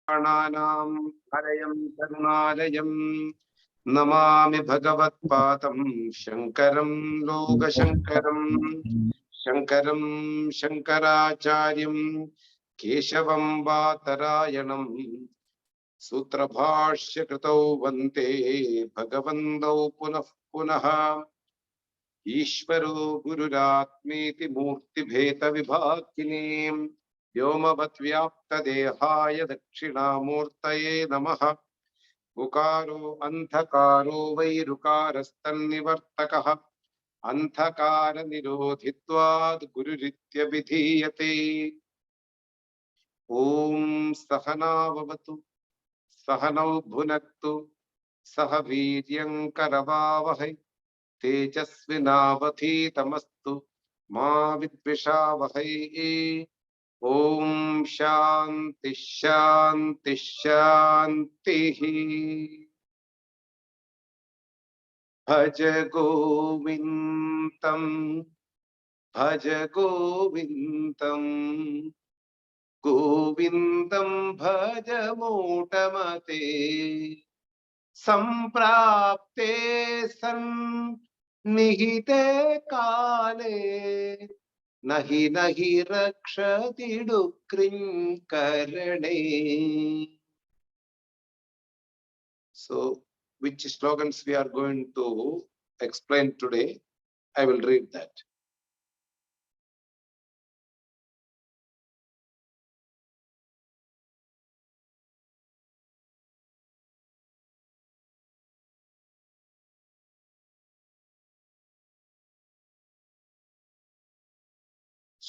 पुराणानां हरयं करुणालयं नमामि भगवत्पादं शङ्करं लोकशङ्करं शङ्करं शङ्कराचार्यं केशवं वातरायणं सूत्रभाष्यकृतौ वन्दे भगवन्तौ पुनः पुनः ईश्वरो गुरुरात्मेति मूर्तिभेदविभागिने व्योमवद्व्याप्तदेहाय दक्षिणामूर्तये नमः। उकारो अन्धकारो वैरुकारस्तन्निवर्तकः अन्धकारनिरोधित्वाद् गुरुरित्यभिधीयते। ॐ सहनाववतु सहनौ भुनक्तु सह वीर्यं करवावहै तेजस्विनावधीतमस्तु मा विद्विषावहै। ओम शांति शांति शांति। भज गोविंदम भज गोविंदम गोविंदम भज मोटमते संप्राप्ते सन्निहिते काले नहि नहि रक्षति दुःकृङ्करणे. So, which slogans we are going to explain today? I will read that.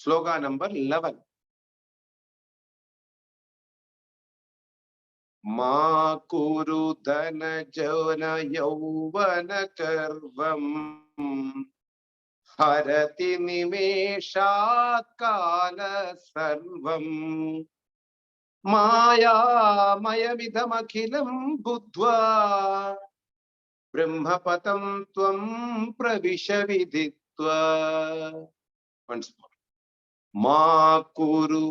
Slogan number 11. Ma kuru dana jana yauvana karvam harati nimeshat kala sarvam maya maya vidham akhilam buddhva brahmapatam tvam pravisha vidhitva. Once more. Ma kuru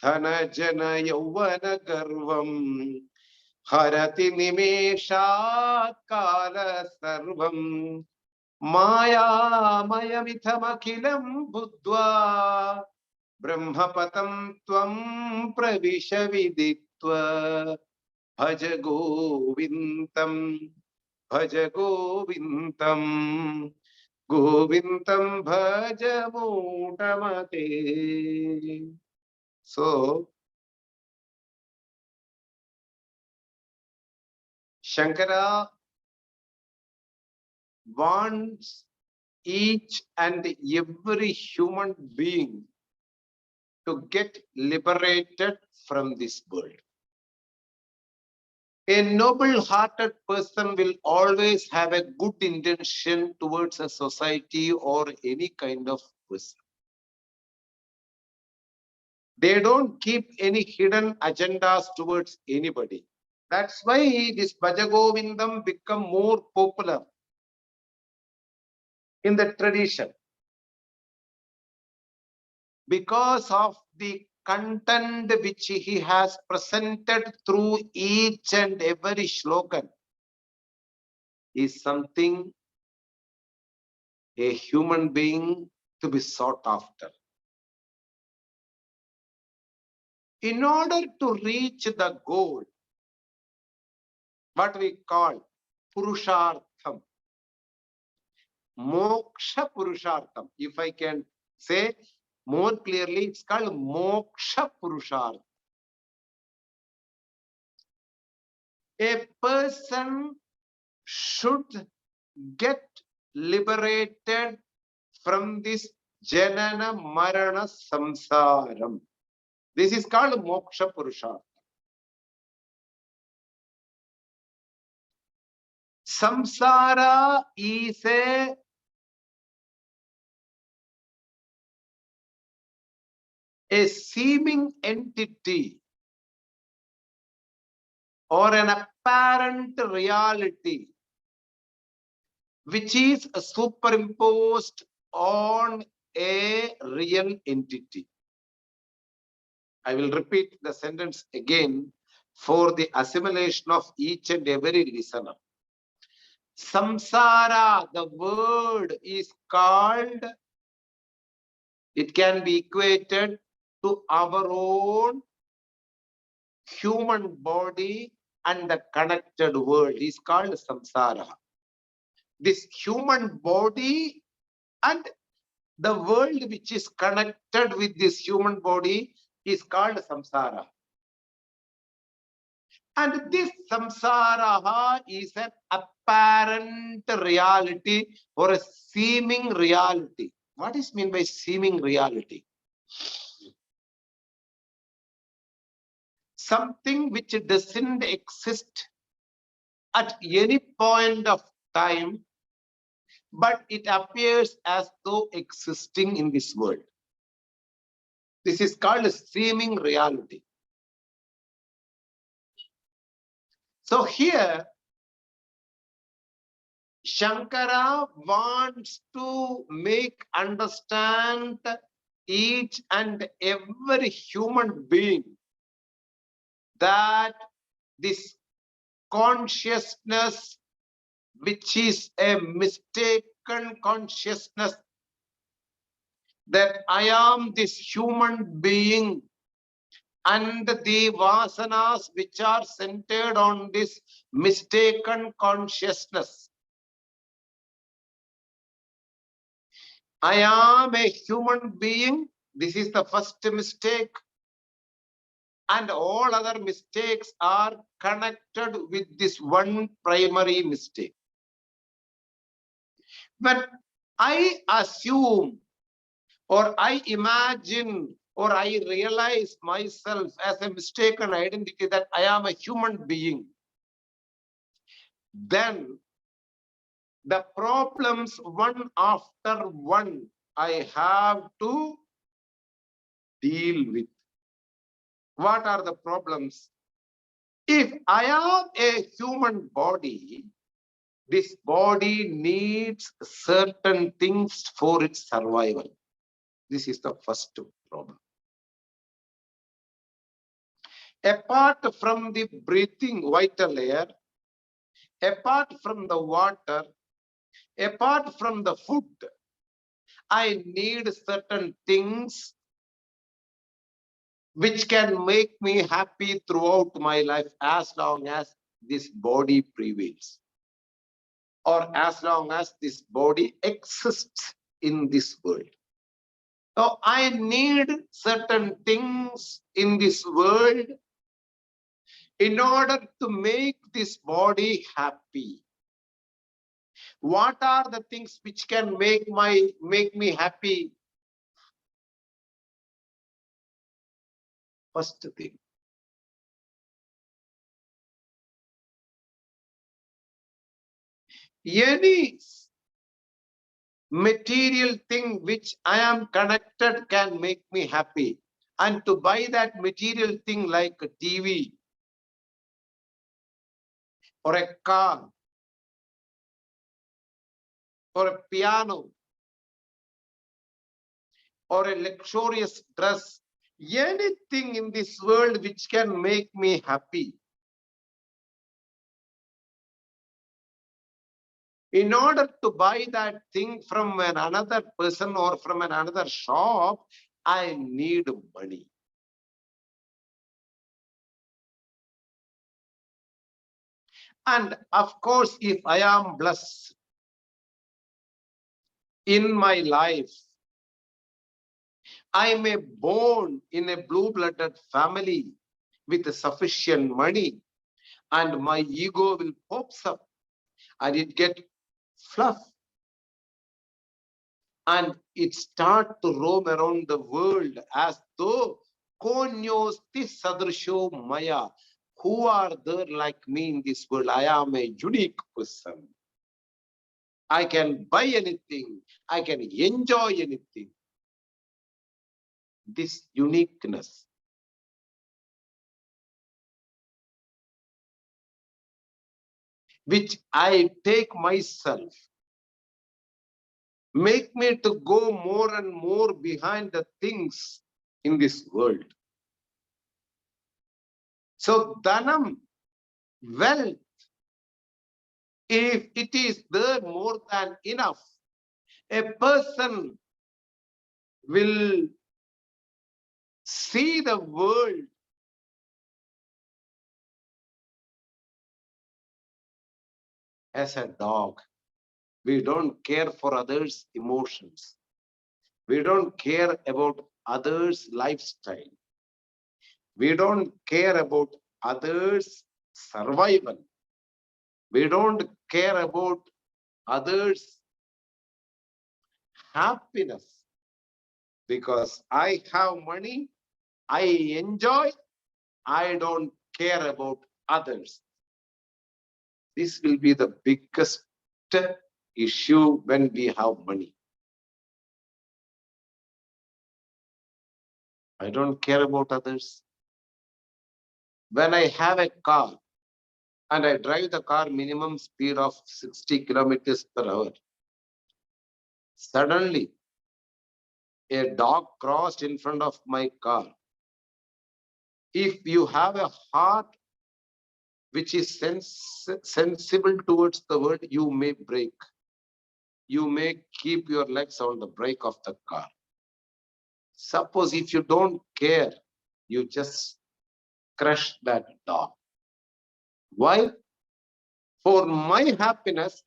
dhana jana yauvana garvam harati nimeshat kala sarvam maya maya vithamakhilam buddhva brahmapatam tvam pravisha viditva. Bhaja Govindam Bhaja Govindam Govindam bhaja motamate. So, Shankara wants each and every human being to get liberated from this world. A noble-hearted person will always have a good intention towards a society or any kind of person. They don't keep any hidden agendas towards anybody. That's why this Bhaja Govindam become more popular in the tradition, because of the content which he has presented through each and every slogan is something a human being to be sought after. In order to reach the goal, what we call Purushartham, Moksha Purushartham, if I can say more clearly, it's called Moksha Purushartham. A person should get liberated from this Janana Marana Samsaram. This is called Moksha Purushartham. Samsara is a seeming entity or an apparent reality which is superimposed on a real entity. I will repeat the sentence again. for the assimilation of each and every listener. Samsara, the word is called, it can be equated to our own human body and the connected world is called samsara. This human body and the world which is connected with this human body is called samsara. And this samsara is an apparent reality or a seeming reality. What is meant by seeming reality? Something which doesn't exist at any point of time, but it appears as though existing in this world. This is called a seeming reality. So here, Shankara wants to make understand each and every human being that this consciousness, which is a mistaken consciousness, that I am this human being, and the vasanas which are centered on this mistaken consciousness. I am a human being. This is the first mistake. And all other mistakes are connected with this one primary mistake. When I assume or I imagine or I realize myself as a mistaken identity that I am a human being, then the problems one after one I have to deal with. What are the problems? If I am a human body, this body needs certain things for its survival. This is the first problem. Apart from the breathing vital air, apart from the water, apart from the food, I need certain things which can make me happy throughout my life as long as this body prevails, or as long as this body exists in this world. So I need certain things in this world in order to make this body happy. What are the things which can make me happy? First thing, any material thing which I am connected can make me happy. And to buy that material thing like a TV or a car or a piano or a luxurious dress, anything in this world which can make me happy. In order to buy that thing from another person or from another shop, I need money. And of course, if I am blessed in my life, I may born in a blue-blooded family with sufficient money, and my ego will pops up and it get fluff, and it start to roam around the world as though konyosti sadrisho maya. Who are there like me in this world? I am a unique person. I can buy anything. I can enjoy anything. This uniqueness, which I take myself, make me to go more and more behind the things in this world. So dhanam, wealth, if it is there more than enough, a person will see the world as a dog. We don't care for others' emotions. We don't care about others' lifestyle. We don't care about others' survival. We don't care about others' happiness. Because I have money, I enjoy, I don't care about others. This will be the biggest issue when we have money. I don't care about others. When I have a car and I drive the car minimum speed of 60 kilometers per hour, suddenly a dog crossed in front of my car. If you have a heart which is sensible towards the world, you may brake. You may keep your legs on the brake of the car. Suppose if you don't care, you just crush that dog. Why? For my happiness,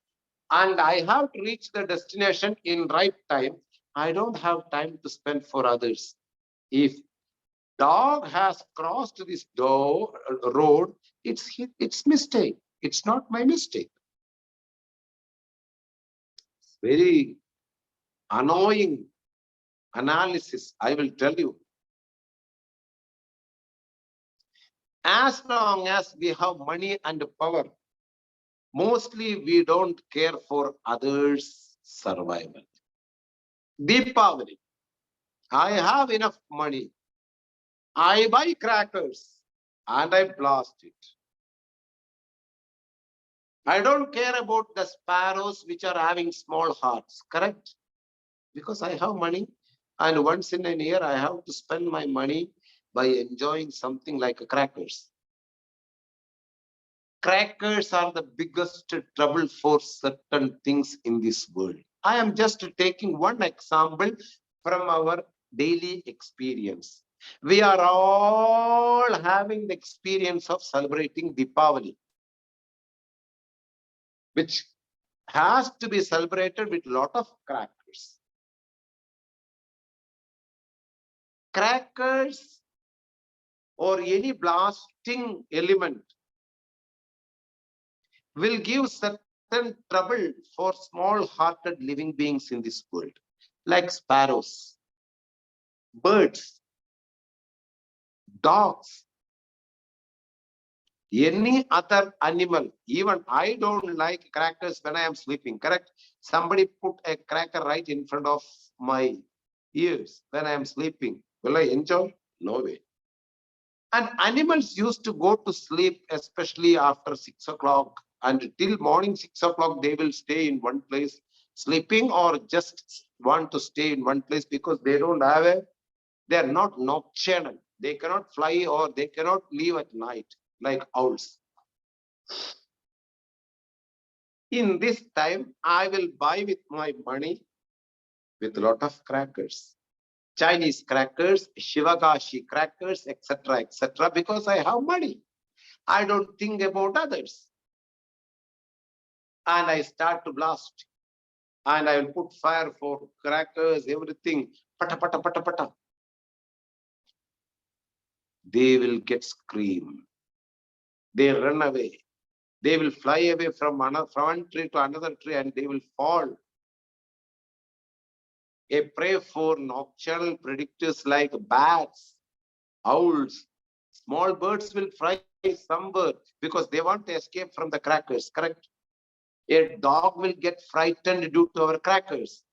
and I have to reach the destination in right time. I don't have time to spend for others. If dog has crossed this road, it's mistake. It's not my mistake. Very annoying analysis, I will tell you. As long as we have money and power, mostly we don't care for others' survival. Deepavali, I have enough money. I buy crackers and I blast it. I don't care about the sparrows which are having small hearts, correct? Because I have money and once in a year I have to spend my money by enjoying something like crackers. Crackers are the biggest trouble for certain things in this world. I am just taking one example from our daily experience. We are all having the experience of celebrating Deepavali, which has to be celebrated with a lot of crackers. Crackers or any blasting element will give certain trouble for small-hearted living beings in this world, like sparrows, birds, dogs, any other animal. Even I don't like crackers when I am sleeping, correct? Somebody put a cracker right in front of my ears when I am sleeping. Will I enjoy? No way. And animals used to go to sleep, especially after 6 o'clock, and till morning 6 o'clock, they will stay in one place sleeping or just want to stay in one place because they don't have they are not nocturnal. They cannot fly or they cannot leave at night like owls. In this time, I will buy with my money with a lot of crackers. Chinese crackers, Shivagashi crackers, etc., because I have money. I don't think about others. And I start to blast. And I will put fire for crackers, everything. Pata, pata, pata, pata. They will get scream. They run away. They will fly away from one tree to another tree and they will fall. A prey for nocturnal predators like bats, owls, small birds will fly somewhere because they want to escape from the crackers, correct? A dog will get frightened due to our crackers.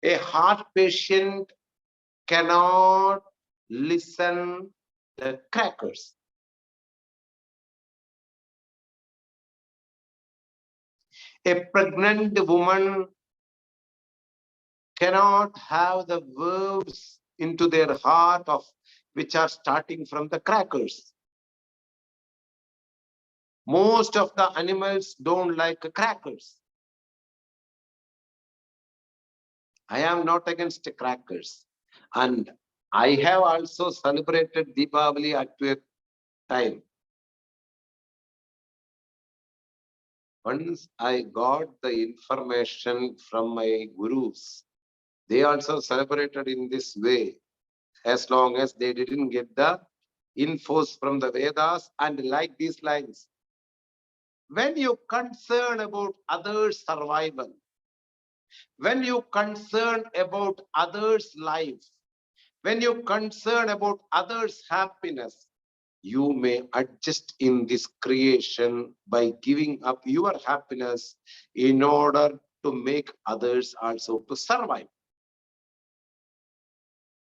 A heart patient cannot listen the crackers. A pregnant woman cannot have the verbs into their heart of which are starting from the crackers. Most of the animals don't like crackers. I am not against crackers. And I have also celebrated Deepavali at a time. Once I got the information from my gurus, they also celebrated in this way, as long as they didn't get the infos from the Vedas. And like these lines, when you concern about others' survival, when you concern about others' life, when you concern about others' happiness, you may adjust in this creation by giving up your happiness in order to make others also to survive.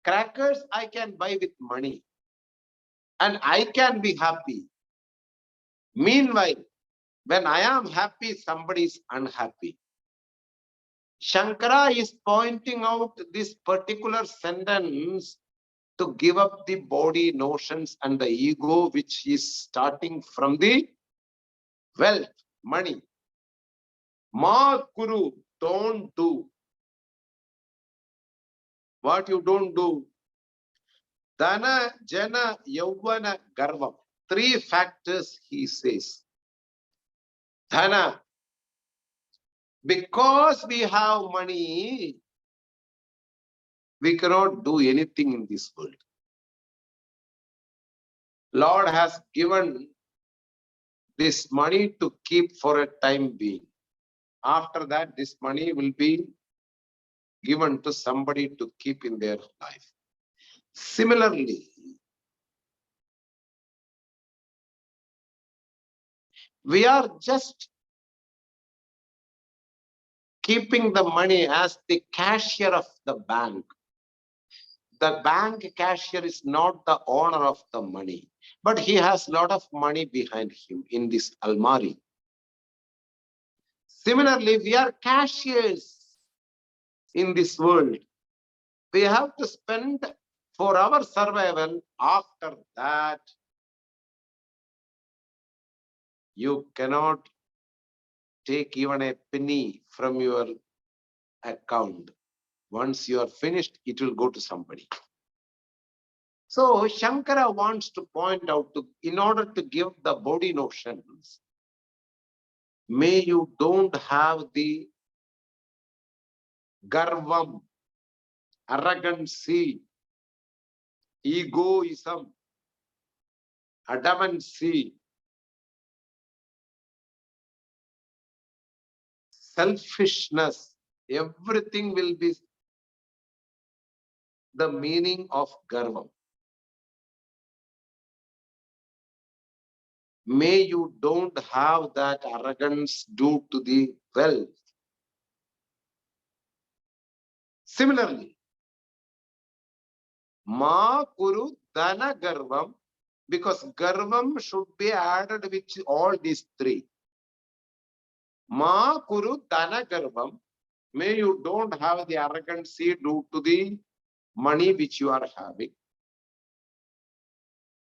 Crackers I can buy with money and I can be happy. Meanwhile, when I am happy, somebody is unhappy. Shankara is pointing out this particular sentence to give up the body notions and the ego, which is starting from the wealth, money. Ma kuru, don't do. What you don't do? Dana, jana, yavana, garvam. Three factors he says. Dhana, because we have money, we cannot do anything in this world. Lord has given this money to keep for a time being. After that, this money will be given to somebody to keep in their life. Similarly, we are just keeping the money as the cashier of the bank. The bank cashier is not the owner of the money, but he has a lot of money behind him in this almari. Similarly, we are cashiers in this world. We have to spend for our survival. After that, you cannot take even a penny from your account. Once you are finished, it will go to somebody. So Shankara wants to point out, in order to give the body notions, may you don't have the garvam, arrogancy, egoism, adamancy, selfishness. Everything will be the meaning of garvam. May you don't have that arrogance due to the wealth. Similarly, ma kuru dana garvam, because garvam should be added with all these three. Ma kuru dana garvam, may you don't have the arrogancy due to the money which you are having.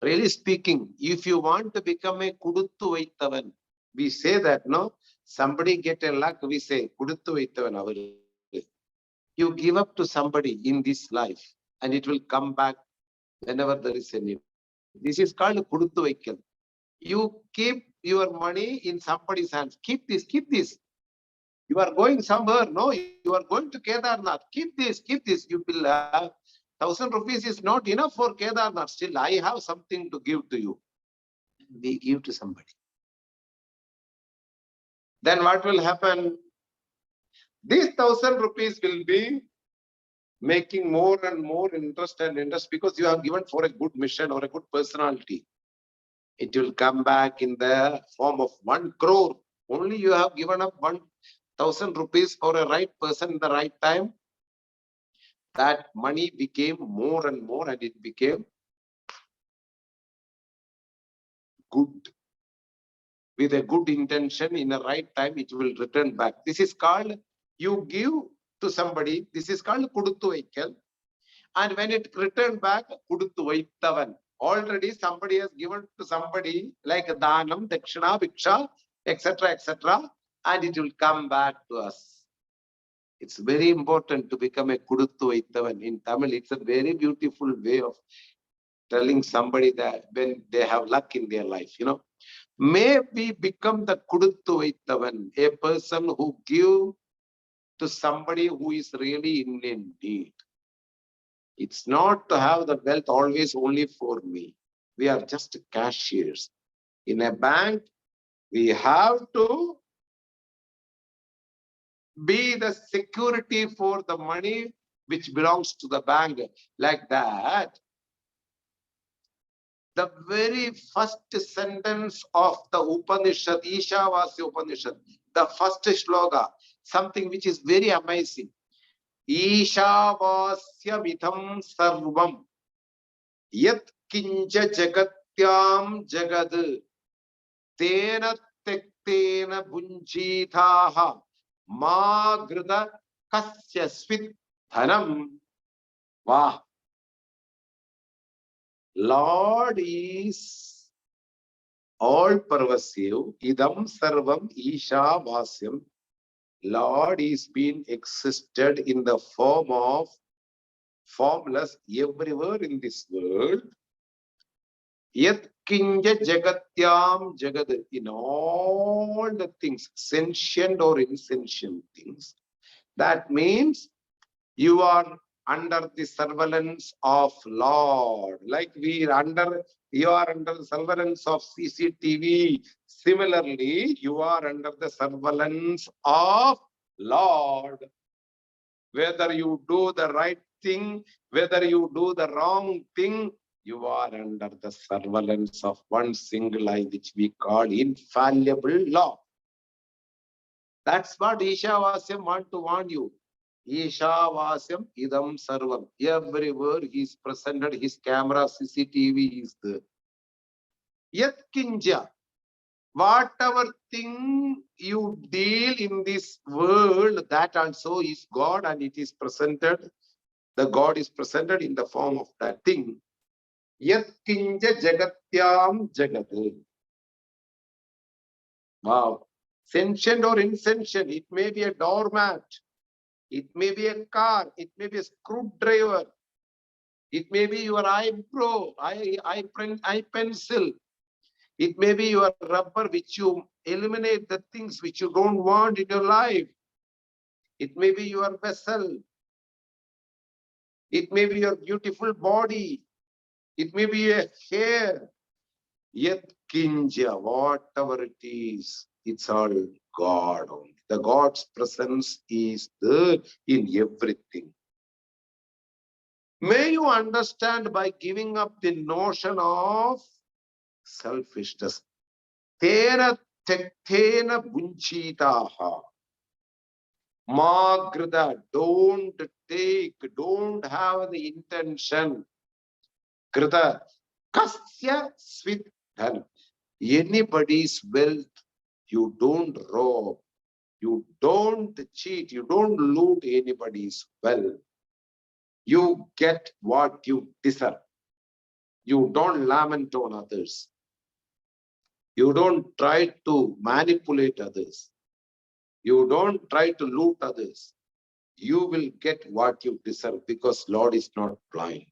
Really speaking, if you want to become a kuduttu vaitavan, we say that, no? Somebody get a luck, we say, kuduttu vaitavan avaru. You give up to somebody in this life, and it will come back whenever there is a need. This is called kuduttu vaikal. You keep your money in somebody's hands. Keep this, keep this. You are going somewhere, no? You are going to Kedarnath. Keep this, keep this. You will have 1,000 rupees is not enough for Kedarnath. Still, I have something to give to you. We give to somebody. Then what will happen? These 1,000 rupees will be making more and more interest and interest, because you have given for a good mission or a good personality. It will come back in the form of 1 crore. Only you have given up 1,000 rupees for a right person in the right time. That money became more and more, and it became good. With a good intention, in the right time, it will return back. This is called, you give to somebody. This is called kuduttu vaikal. And when it returned back, kuduttu vaittavan. Already somebody has given to somebody like Danam, Dakshina, Viksha, etc., etc., and it will come back to us. It's very important to become a Kuduttu Vaittavan. In Tamil, it's a very beautiful way of telling somebody that when they have luck in their life, May we become the Kuduttu Vaittavan, a person who give to somebody who is really in need. It's not to have the wealth always only for me. We are just cashiers. In a bank, we have to be the security for the money which belongs to the bank. Like that, the very first sentence of the Upanishad, Ishavasya Upanishad, the first shloka, something which is very amazing. Ishavasya vidham sarvam yat kinja jagatyam jagad tena tektena bunjithaha ma grida kasya svit dhanam. Wow. Lord is all pervasive. Idam sarvam isha vasyam. Lord is being existed in the form of formless everywhere in this world. Yat kinja jagatyam jagad. In all the things, sentient or insentient things. That means you are under the surveillance of Lord. Like you are under the surveillance of CCTV. Similarly, you are under the surveillance of Lord. Whether you do the right thing, whether you do the wrong thing, you are under the surveillance of one single eye, which we call infallible law. That's what Ishavasya want to warn you. Ishavasyam idam sarvam. Everywhere he is presented, his camera, CCTV is there. Yat kinja. Whatever thing you deal in this world, that also is God, and it is presented. The God is presented in the form of that thing. Yat kinja jagatyam jagat. Wow. Sentient or insentient, it may be a doormat. It may be a car, it may be a screwdriver, it may be your eyebrow, eye pencil, it may be your rubber which you eliminate the things which you don't want in your life. It may be your vessel, it may be your beautiful body, it may be a hair. Yet kinja, whatever it is, it's all God only. The God's presence is there in everything. May you understand by giving up the notion of selfishness. Tena tektena bunchitaha. Magrida, don't take, don't have the intention. Grida, kasya swithan. Anybody's wealth, you don't rob, you don't cheat, you don't loot anybody's wealth. You get what you deserve. You don't lament on others. You don't try to manipulate others. You don't try to loot others. You will get what you deserve, because Lord is not blind.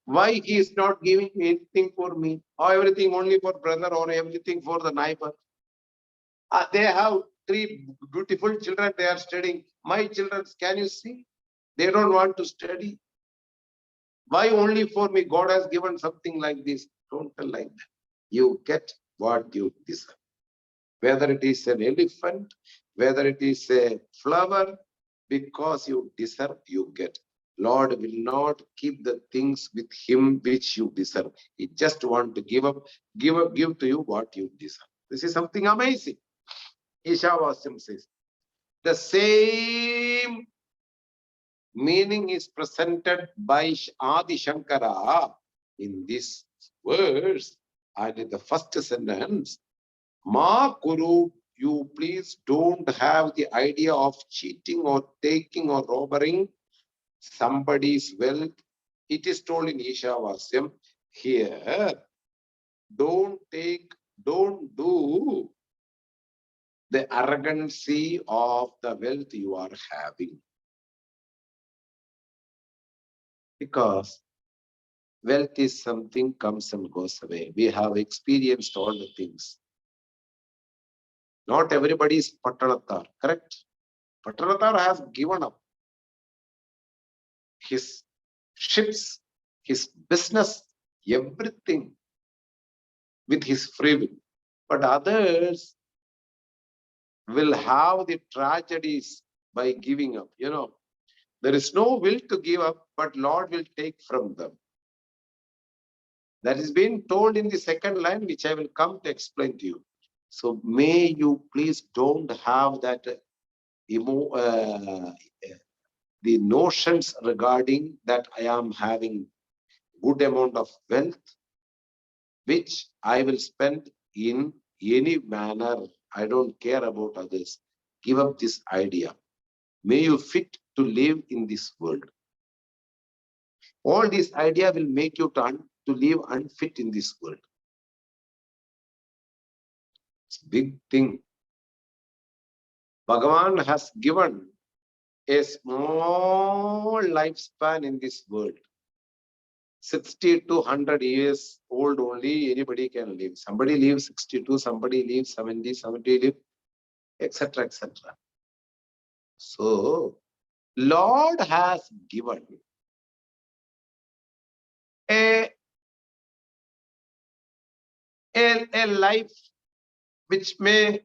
Why he is not giving anything for me, or everything only for brother, or everything for the neighbor? They have 3 beautiful children, they are studying. My children, can you see? They don't want to study. Why only for me? God has given something like this. Don't tell like that. You get what you deserve. Whether it is an elephant, whether it is a flower, because you deserve, you get. Lord will not keep the things with him which you deserve. He just want to give to you what you deserve. This is something amazing. Ishavasya says. The same meaning is presented by Adi Shankara in this verse, and in the first sentence, Ma Kuru, you please don't have the idea of cheating or taking or robbing somebody's wealth. It is told in Ishavasyam here, don't do the arrogancy of the wealth you are having. Because wealth is something comes and goes away. We have experienced all the things. Not everybody is Pattanathar, correct? Pattanathar has given up his ships, his business, everything with his free will. But others will have the tragedies by giving up. There is no will to give up, but Lord will take from them. That is being told in the second line, which I will come to explain to you. So may you please don't have that the notions regarding that I am having good amount of wealth, which I will spend in any manner. I don't care about others. Give up this idea. May you fit to live in this world. All this idea will make you to live unfit in this world. It's a big thing. Bhagavan has given a small lifespan in this world. 60 to 100 years old only anybody can live. Somebody lives 62, somebody lives 70, somebody lives, etc., etc. So, Lord has given a life which may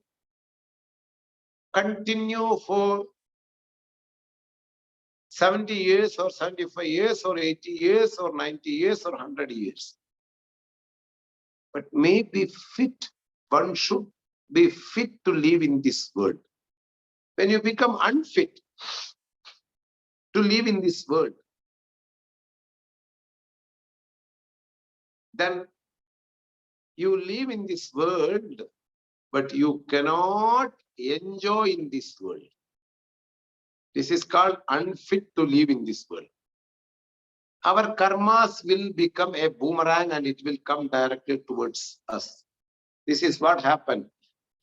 continue for 70 years or 75 years or 80 years or 90 years or 100 years. But may be fit. One should be fit to live in this world. When you become unfit to live in this world, then you live in this world, but you cannot enjoy in this world. This is called unfit to live in this world. Our karmas will become a boomerang and it will come directly towards us. This is what happened.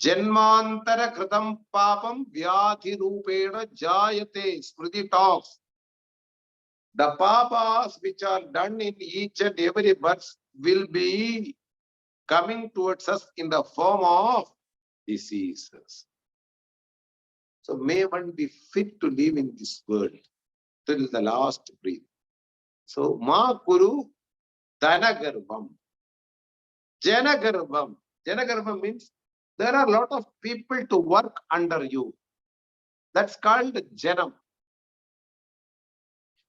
Janmantara kritam papam vyadhi rupena jayate. Smriti talks. The papas which are done in each and every birth will be coming towards us in the form of diseases. So may one be fit to live in this world till the last breath. So ma kuru dhanagarbham. Janagarbham. Janagarbham means there are a lot of people to work under you. That's called janam.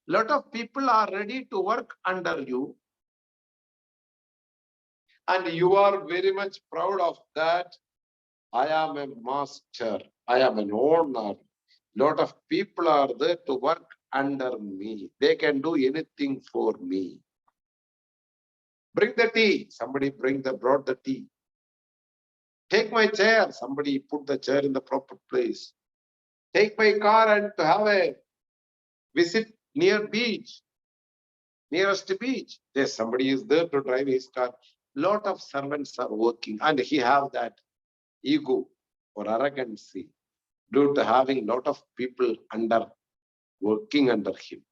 Lot of people are ready to work under you. And you are very much proud of that. I am a master. I am an owner. Lot of people are there to work under me. They can do anything for me. Bring the tea. Somebody brought the tea. Take my chair. Somebody put the chair in the proper place. Take my car and to have a visit near beach. Nearest beach. Yes, somebody is there to drive his car. Lot of servants are working and he have that ego or arrogancy due to having lot of people working under him.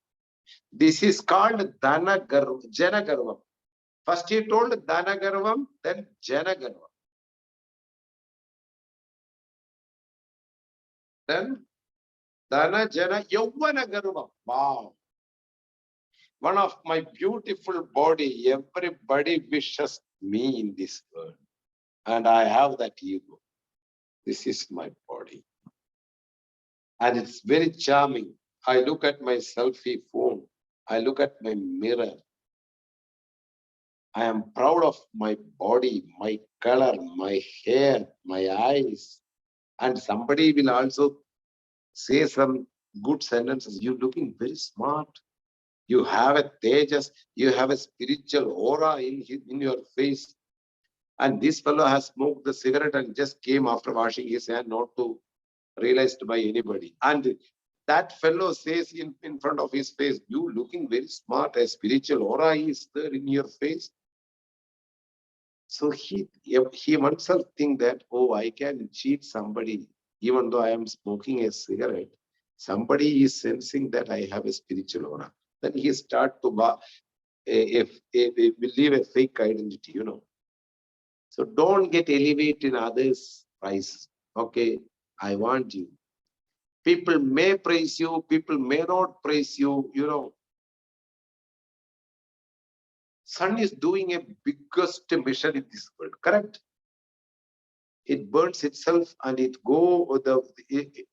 This is called Janagarvam. First he told Dhanagarvam, then Janagarvam. Then Dhana Jana Yauvanagarvam. Wow. One of my beautiful body, everybody wishes me in this world. And I have that ego. This is my body. And it's very charming. I look at my selfie phone. I look at my mirror. I am proud of my body, my color, my hair, my eyes. And somebody will also say some good sentences. You're looking very smart. You have a tejas. You have a spiritual aura in your face. And this fellow has smoked the cigarette and just came after washing his hand, not to realized by anybody. And That fellow says in front of his face, you looking very smart, a spiritual aura is there in your face. So he himself think that, oh, I can cheat somebody, even though I am smoking a cigarette. Somebody is sensing that I have a spiritual aura. Then he start to believe a fake identity, So don't get elevated in others' price. Okay, I want you. People may praise you, people may not praise you. Sun is doing a biggest mission in this world, correct? It burns itself and it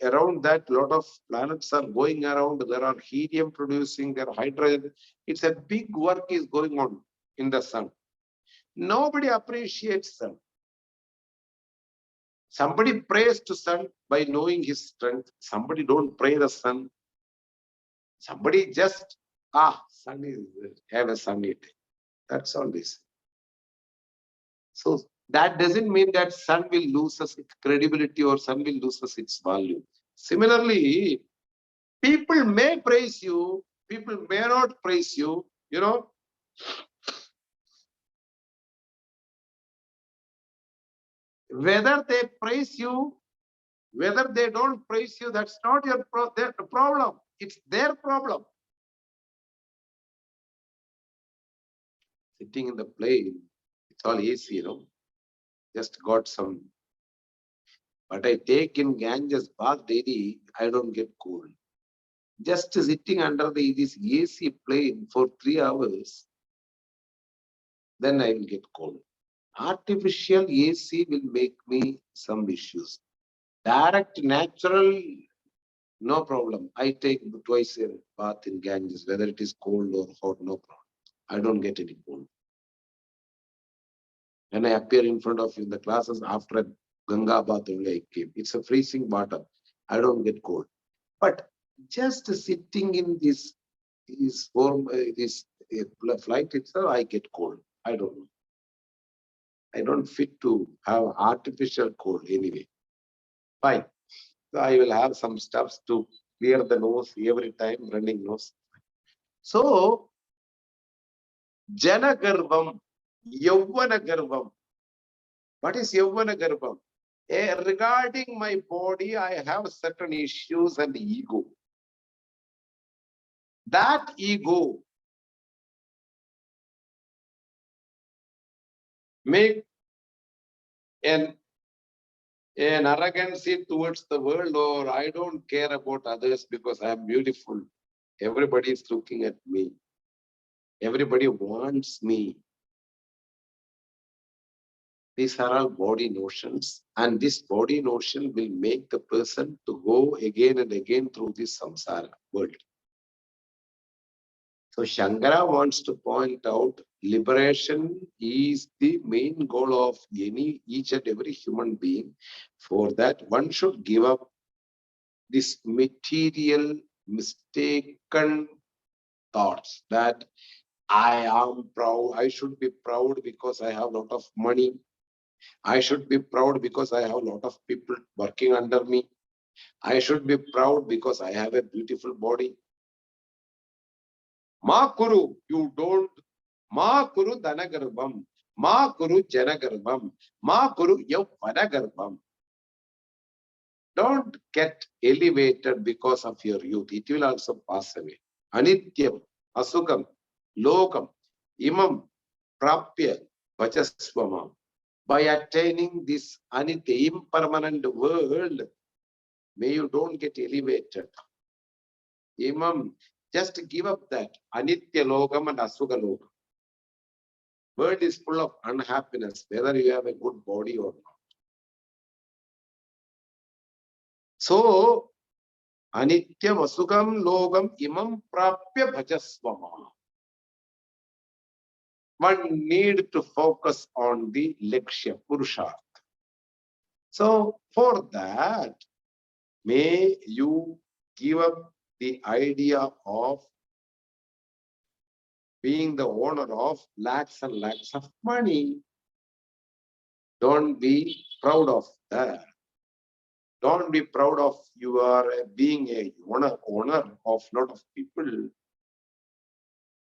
around that lot of planets are going around. There are helium producing, there are hydrogen. It's a big work is going on in the sun. Nobody appreciates sun. Somebody prays to sun by knowing his strength. Somebody don't pray the sun. Somebody just, sun is, have a sunny day. That's all this. So that doesn't mean that sun will lose its credibility or sun will lose its value. Similarly, people may praise you, people may not praise you, Whether they praise you, whether they don't praise you, that's not their problem. It's their problem. Sitting in the plane, it's all AC, Just got some. But I take in Ganges bath daily, I don't get cold. Just sitting under this AC plane for 3 hours, then I will get cold. Artificial AC will make me some issues. Direct, natural, no problem. I take twice a bath in Ganges, whether it is cold or hot, no problem. I don't get any cold. When I appear in front of you in the classes after a Ganga bath only I came. It's a freezing water. I don't get cold. But just sitting in this flight itself, I get cold. I don't know. I don't fit to have artificial cold anyway. Fine. So I will have some stuffs to clear the nose every time, running nose. So, Jana Garbam, Yavana Garbam. What is Yavana Garbam? Regarding my body, I have certain issues and ego. That ego make an arrogancy towards the world, or I don't care about others because I am beautiful. Everybody is looking at me. Everybody wants me. These are all body notions, and this body notion will make the person to go again and again through this samsara world. So Shankara wants to point out liberation is the main goal of each and every human being. For that, one should give up this material, mistaken thoughts that I am proud, I should be proud because I have a lot of money. I should be proud because I have a lot of people working under me. I should be proud because I have a beautiful body. Ma kuru, you don't. Ma kuru danagarbam. Ma kuru janagarbam. Ma kuru yavvanagarbam. Don't get elevated because of your youth. It will also pass away. Anityam, asukam, lokam, imam, prapya, vachasvamam. By attaining this anitya, impermanent world, may you don't get elevated. Imam, just give up that. Anitya logam and asuga logam. World is full of unhappiness, whether you have a good body or not. So, Anityam asugam logam imam prapya bhajasvama. One need to focus on the lakshya, purusharth. So, for that, may you give up the idea of being the owner of lakhs and lakhs of money. Don't be proud of that. Don't be proud of you are being a owner of lot of people.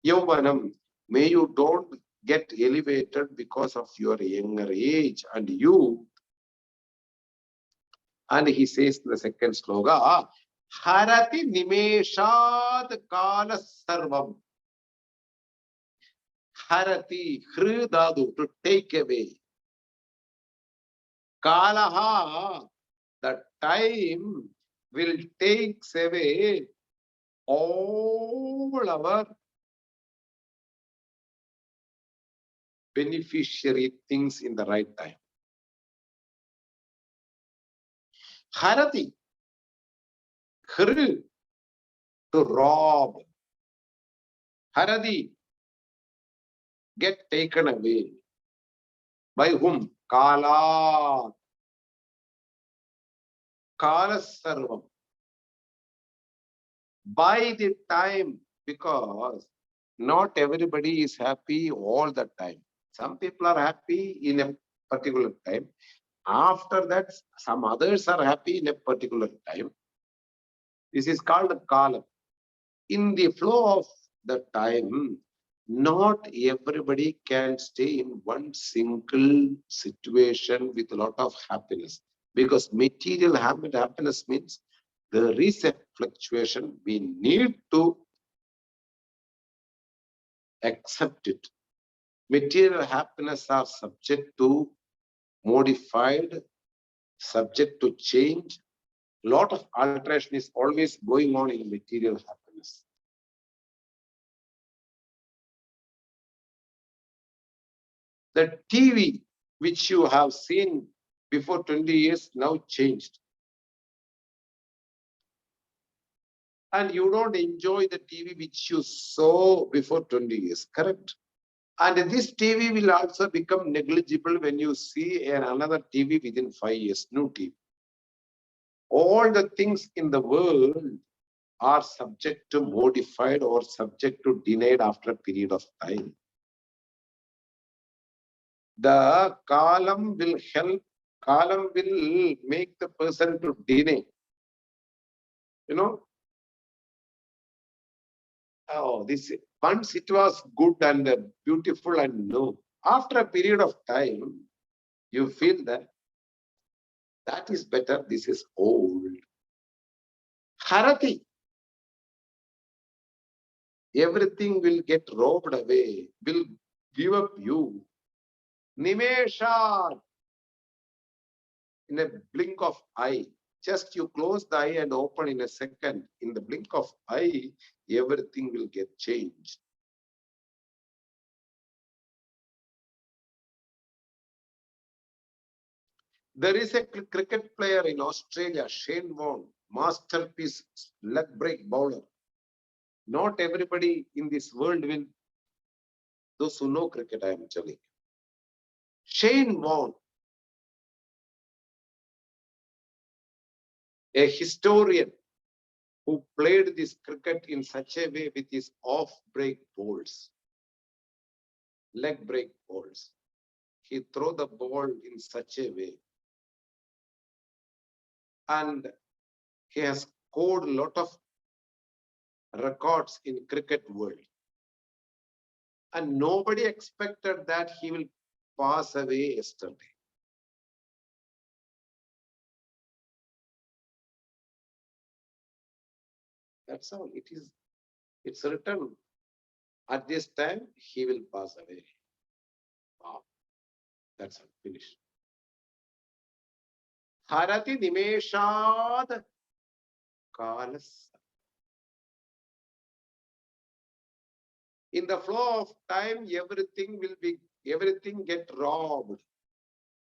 Yauvanam, may you don't get elevated because of your younger age and you. And he says in the second sloga, Harati Nimeshad Kala Sarvam. Harati, Hridadu, to take away. Kalaha, the time will take away all our beneficiary things in the right time. Harati, Hri, to rob. Harati, get taken away. By whom? Kala. Kala Sarvam. By the time, because not everybody is happy all the time. Some people are happy in a particular time. After that, some others are happy in a particular time. This is called Kala. In the flow of the time, not everybody can stay in one single situation with a lot of happiness. Because material happiness means there is a fluctuation. We need to accept it. Material happiness are subject to modified, subject to change. Lot of alteration is always going on in material happiness. The TV which you have seen before 20 years now changed. And you don't enjoy the TV which you saw before 20 years, correct? And this TV will also become negligible when you see another TV within 5 years, new TV. All the things in the world are subject to modified or subject to denied after a period of time. The kalam will make the person to deny. You know, oh, this once it was good and beautiful and no. After a period of time, you feel that that is better, this is old. Harati. Everything will get robbed away, will give up you. Nimesha, in a blink of eye. Just you close the eye and open in a second. In the blink of eye, everything will get changed. There is a cricket player in Australia, Shane Warne, masterpiece leg break bowler. Not everybody in this world will, those who know cricket, I am telling you. Shane Warne, a historian who played this cricket in such a way with his off-break balls, leg break balls. He throw the ball in such a way. And he has scored a lot of records in cricket world. And nobody expected that he will pass away yesterday. That's all it is. It's written. At this time, he will pass away. Wow. That's all. Finished. Harati Nimeshad Kalas. In the flow of time, everything get robbed.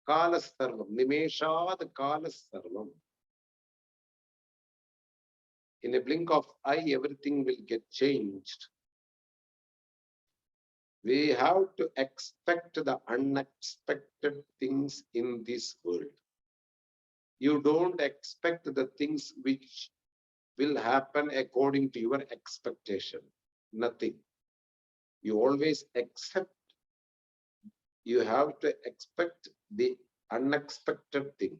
Kalas Sarvam. Nimeshad Kalas Sarvam. In a blink of eye, everything will get changed. We have to expect the unexpected things in this world. You don't expect the things which will happen according to your expectation. Nothing. You always accept. You have to expect the unexpected thing.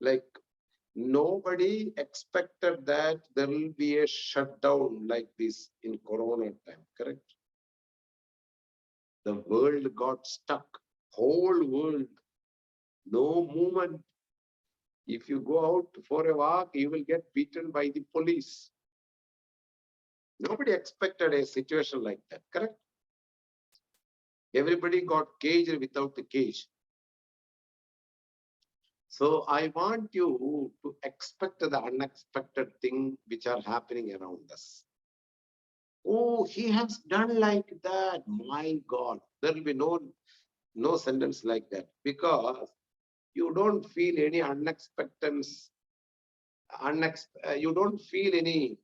Like Nobody expected that there will be a shutdown like this in Corona time, correct? The world got stuck, whole world, no movement. If you go out for a walk, you will get beaten by the police. Nobody expected a situation like that, correct? Everybody got caged without the cage. So I want you to expect the unexpected thing which are happening around us. Oh, he has done like that. My God, there will be no sentence like that, because you don't feel any unexpected. You don't feel any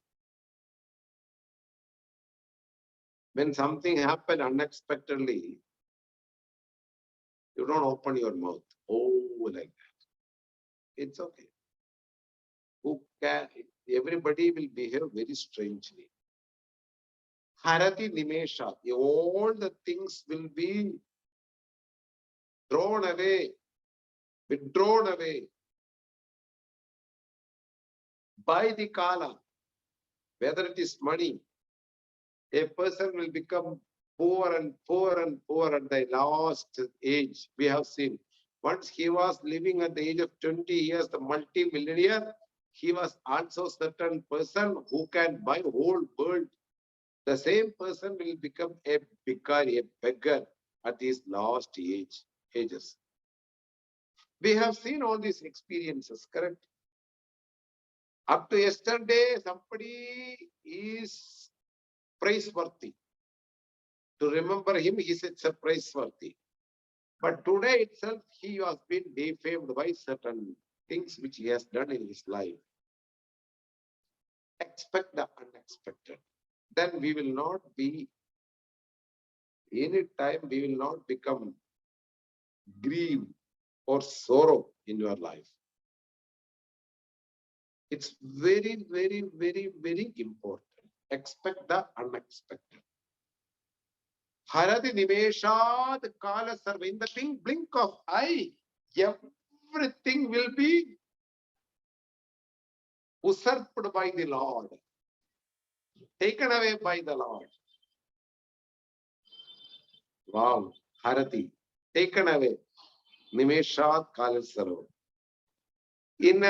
when something happened unexpectedly. You don't open your mouth. Oh, like that. It's okay. Who can? Everybody will behave very strangely. Harati Nimesha, all the things will be thrown away, withdrawn away by the Kala. Whether it is money, a person will become poor and poor and poor at the last age. We have seen. Once he was living at the age of 20 years, the multi-millionaire, he was also certain person who can buy whole world. The same person will become a bhikari, a beggar at his last ages. We have seen all these experiences, correct? Up to yesterday, somebody is praiseworthy. To remember him, he said it's a praiseworthy. But today itself, he has been defamed by certain things which he has done in his life. Expect the unexpected. Then we will not be, any time we will not become grief or sorrow in your life. It's very, very, very, very important. Expect the unexpected. Harati Nimeshad Kala Sarva. In the blink of eye, everything will be usurped by the Lord, taken away by the Lord. Wow, Harati, taken away. Nimeshad Kala Sarva. In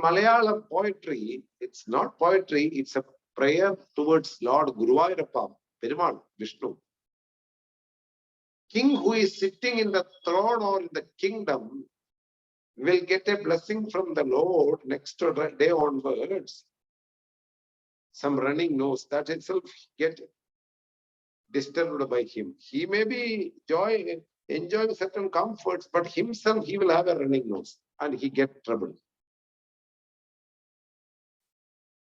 Malayalam poetry, it's not poetry, it's a prayer towards Lord Guruvayurappa, Perumal, Vishnu. King who is sitting in the throne or in the kingdom will get a blessing from the Lord next day onwards. Some running nose, that itself get disturbed by him. He may be enjoying certain comforts, but himself he will have a running nose and he get trouble.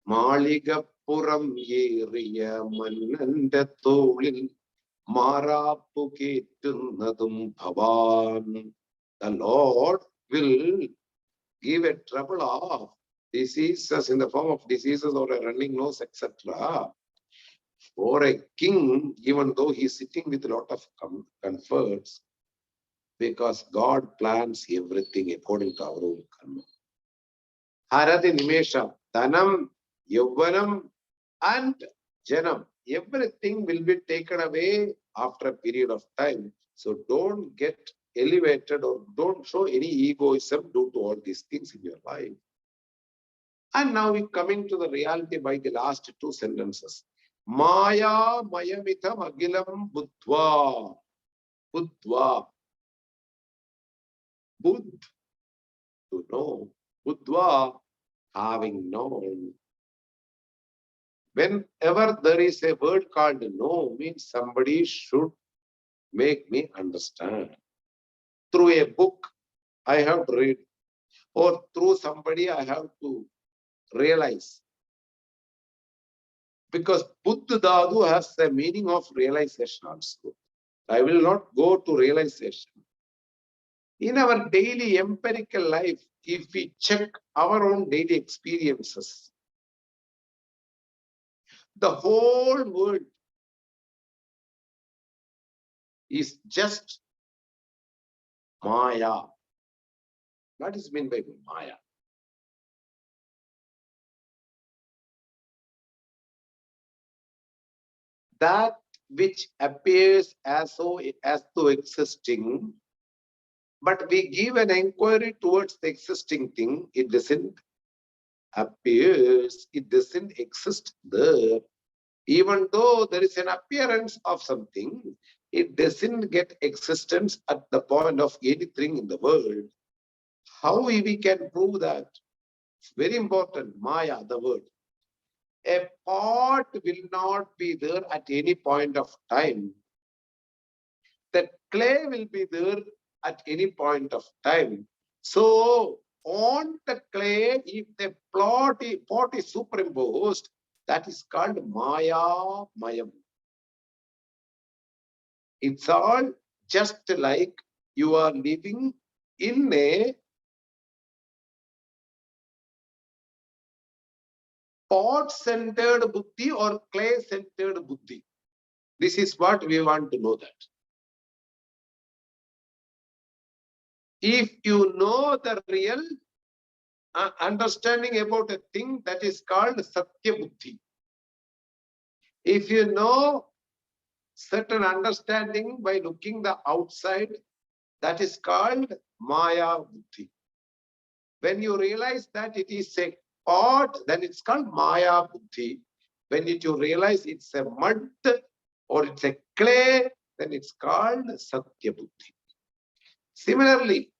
Maligapuram yeriya mannante tholil marapu kettunnadum bhavan. The Lord will give a trouble of diseases in the form of diseases or a running nose, etc. For a king, even though he is sitting with a lot of comforts, because God plans everything according to our own karma. Harati Nimesha, Dhanam, Yauvanam, and Janam. Everything will be taken away after a period of time. So don't get elevated or don't show any egoism due to all these things in your life. And now we're coming to the reality by the last two sentences. Maya mayamitham agilam buddhva. Buddhva. Buddh, to know. Buddhva, having known. Whenever there is a word called know, means somebody should make me understand. Through a book, I have to read. Or through somebody, I have to realize. Because Buddha Dhatu has the meaning of realization also. I will not go to realization. In our daily empirical life, if we check our own daily experiences, the whole world is just Maya. What is meant by Maya? that which appears as though existing, but we give an inquiry towards the existing thing, it doesn't appears, it doesn't exist there. Even though there is an appearance of something, it doesn't get existence at the point of anything in the world. How we can prove that? It's very important. Maya, the word. A pot will not be there at any point of time. The clay will be there at any point of time. So on the clay, if the pot is superimposed, that is called Maya Mayam. It's all just like you are living in a pot-centered buddhi or clay-centered buddhi. This is what we want to know that. If you know the real understanding about a thing, that is called Satya Buddhi. If you know certain understanding by looking the outside, that is called Maya Buddhi. When you realize that it is a pot, then it's called Maya Buddhi. When you realize it's a mud or it's a clay, then it's called Satya Buddhi. Similarly,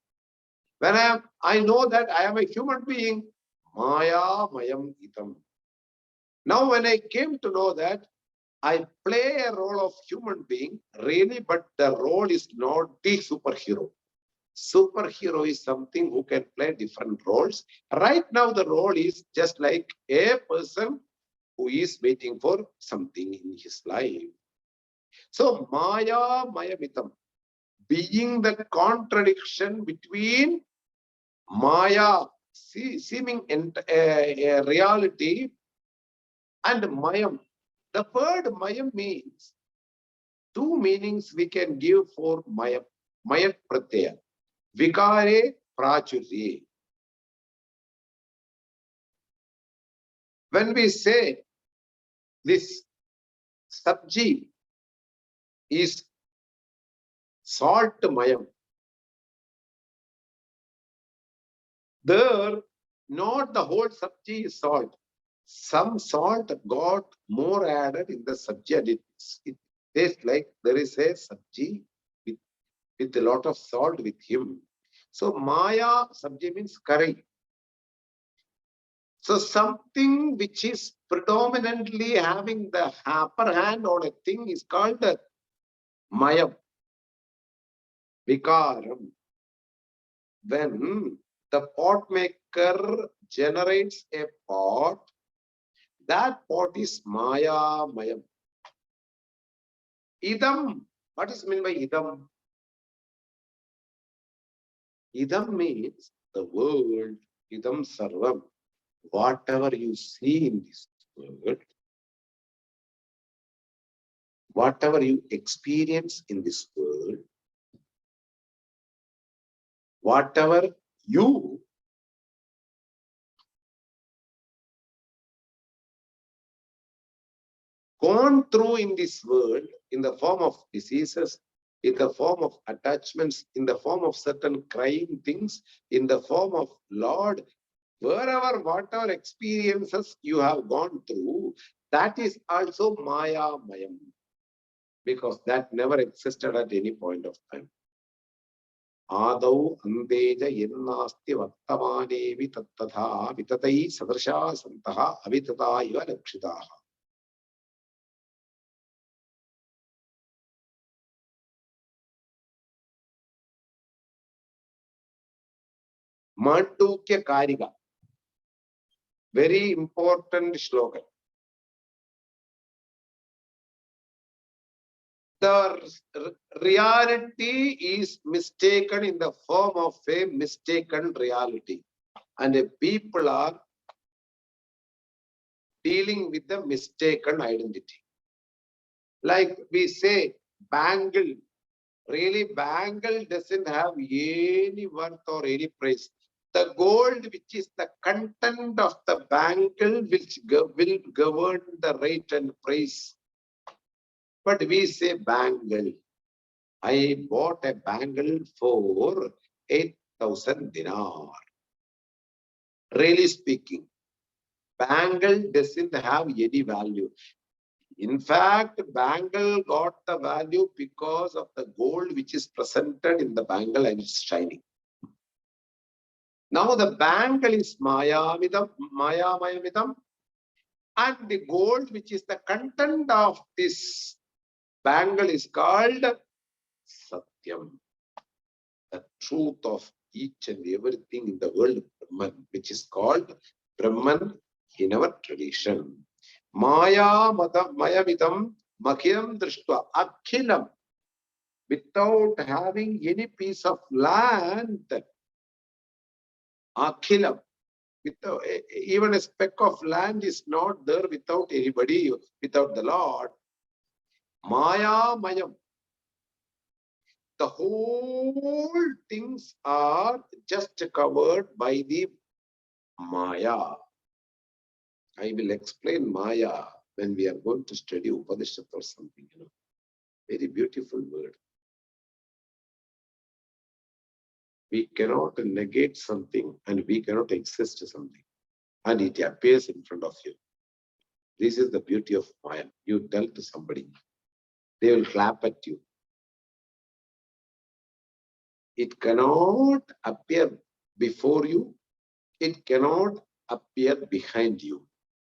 when I know that I am a human being, Maya Mayam Idam. Now when I came to know that I play a role of human being, really, but the role is not the superhero. Superhero is something who can play different roles. Right now, the role is just like a person who is waiting for something in his life. So, Maya Mayamitam, being the contradiction between Maya, seeming reality, and Mayam. The word Mayam means two meanings we can give for Mayam. Mayat Pratyaya. Vikare Prachurye. When we say this sabji is salt mayam, there not the whole sabji is salt. Some salt got more added in the sabji and it tastes like there is a sabji with a lot of salt with him. So Maya sabji means curry. So something which is predominantly having the upper hand on a thing is called Mayam. Vikaram. When the pot maker generates a pot, that pot is Maya Mayam. Idam. What is meant by Idam? Idam means the world, Idam Sarvam. Whatever you see in this world, whatever you experience in this world, whatever you gone through in this world in the form of diseases, in the form of attachments, in the form of certain crying things, in the form of Lord, wherever, whatever experiences you have gone through, that is also Maya Mayam, because that never existed at any point of time. Adau anteja yennasti vartamanevi tattatha vitatai sadrsha santaha avitata iva lakshitaha. Mandukya Karika. Very important slogan. The reality is mistaken in the form of a mistaken reality. And people are dealing with the mistaken identity. Like we say, bangle. Really, bangle doesn't have any worth or any price. The gold, which is the content of the bangle, will govern the rate and price. But we say bangle. I bought a bangle for 8,000 dinar. Really speaking, bangle doesn't have any value. In fact, bangle got the value because of the gold which is presented in the bangle and it's shining. Now the bangle is mayamidam, and the gold which is the content of this bangle is called Satyam. The truth of each and everything in the world, Brahman, which is called Brahman in our tradition. Maya mayamidam makhiram drishtva akhilam. Without having any piece of land, akhilam. Without, even a speck of land is not there without anybody, without the Lord. Maya mayam. The whole things are just covered by the Maya. I will explain Maya when we are going to study Upanishad or something, Very beautiful word. We cannot negate something and we cannot exist something. And it appears in front of you. This is the beauty of Maya. You tell to somebody, they will clap at you. It cannot appear before you. It cannot appear behind you.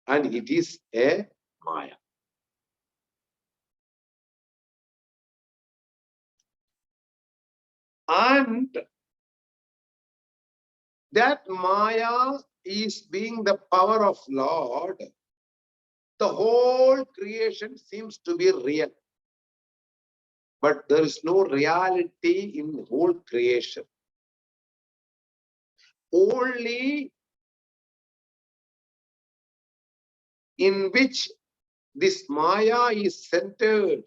And it is a Maya. And that Maya is being the power of Lord. The whole creation seems to be real. But there is no reality in whole creation. Only in which this Maya is centered.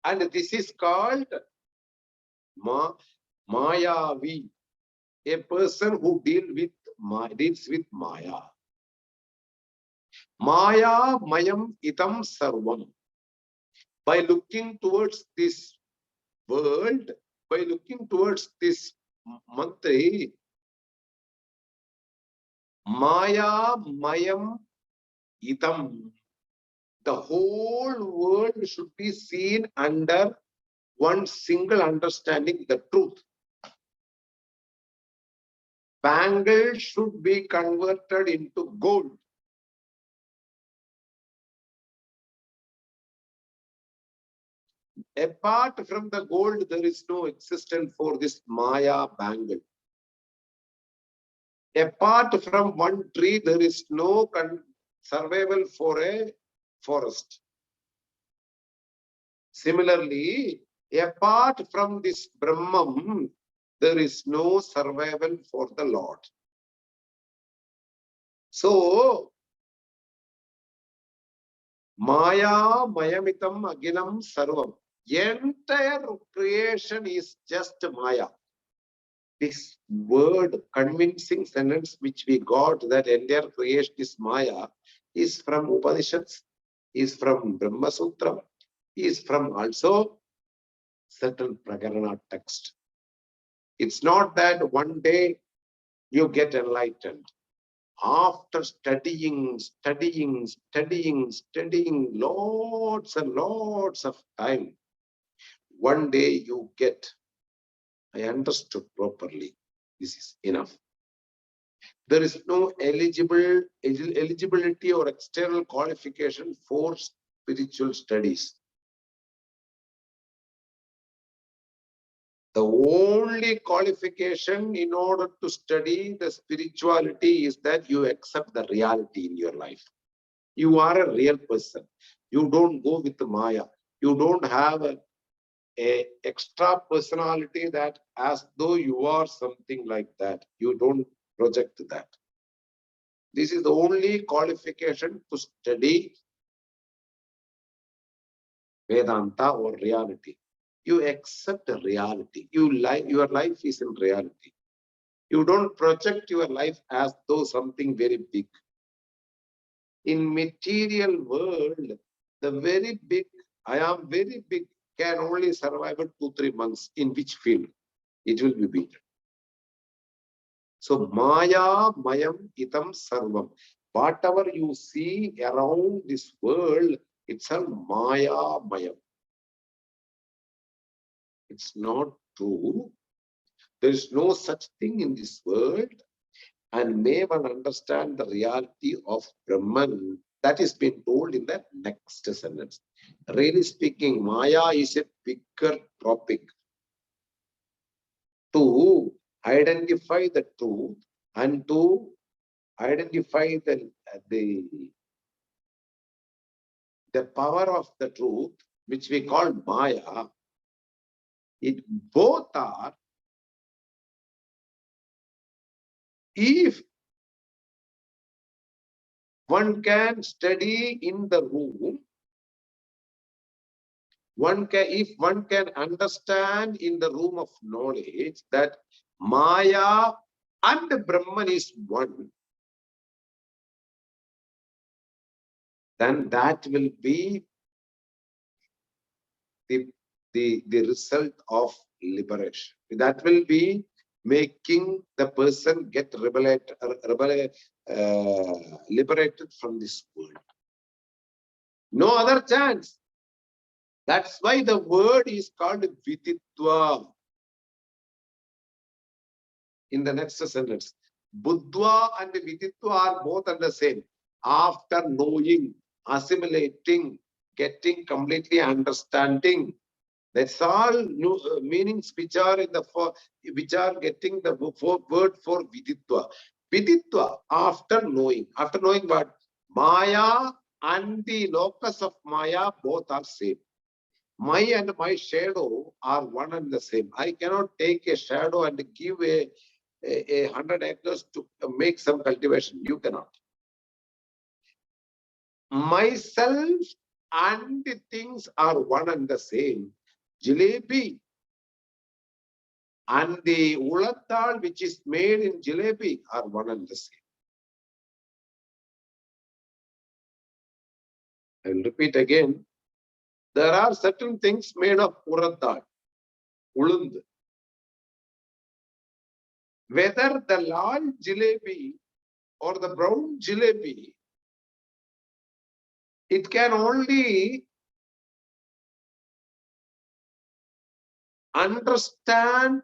And this is called Mayavi, a person who deals with Maya. Maya Mayam Itam Sarvam. By looking towards this world, by looking towards this mantri, Maya Mayam Itam. The whole world should be seen under one single understanding, the truth. Bangle should be converted into gold. Apart from the gold, there is no existence for this Maya bangle. Apart from one tree, there is no survival for a forest. Similarly, apart from this Brahman, there is no survival for the Lord. So, Maya Mayamitam Agilam Sarvam. Entire creation is just Maya. This word, convincing sentence which we got that entire creation is Maya is from Upanishads, is from Brahma Sutra, is from also certain Prakarana text. It's not that one day you get enlightened. After studying lots and lots of time, one day you get, I understood properly. This is enough. There is no eligibility or external qualification for spiritual studies. The only qualification in order to study the spirituality is that you accept the reality in your life. You are a real person. You don't go with the Maya. You don't have a extra personality that as though you are something like that. You don't project that. This is the only qualification to study Vedanta or reality. You accept the reality. Your life is in reality. You don't project your life as though something very big. In material world, The very big, I am very big, can only survive 2-3 months. In which field? It will be beaten. So Maya Mayam Itam Sarvam. Whatever you see around this world, it's a Maya Mayam. It's not true. There is no such thing in this world. And may one understand the reality of Brahman. That is being told in the next sentence. Really speaking, Maya is a bigger topic to identify the truth and to identify the power of the truth, which we call Maya. It both are, if one can study in the room, if one can understand in the room of knowledge that Maya and Brahman is one, then that will be the result of liberation. That will be making the person get liberated from this world. No other chance. That's why the word is called Viditva. In the next sentence, Buddha and Viditva are both and the same. After knowing, assimilating, getting completely understanding. That's all new meanings which are in the which are getting the word for Viditva. Viditva, after knowing what? Maya and the locus of Maya both are same. My and my shadow are one and the same. I cannot take a shadow and give a 100 acres to make some cultivation. You cannot. Myself and the things are one and the same. Jalebi and the ulattal which is made in jalebi are one and the same. I will repeat again. There are certain things made of urattal, ulund. Whether the lal jalebi or the brown jalebi, it can only understand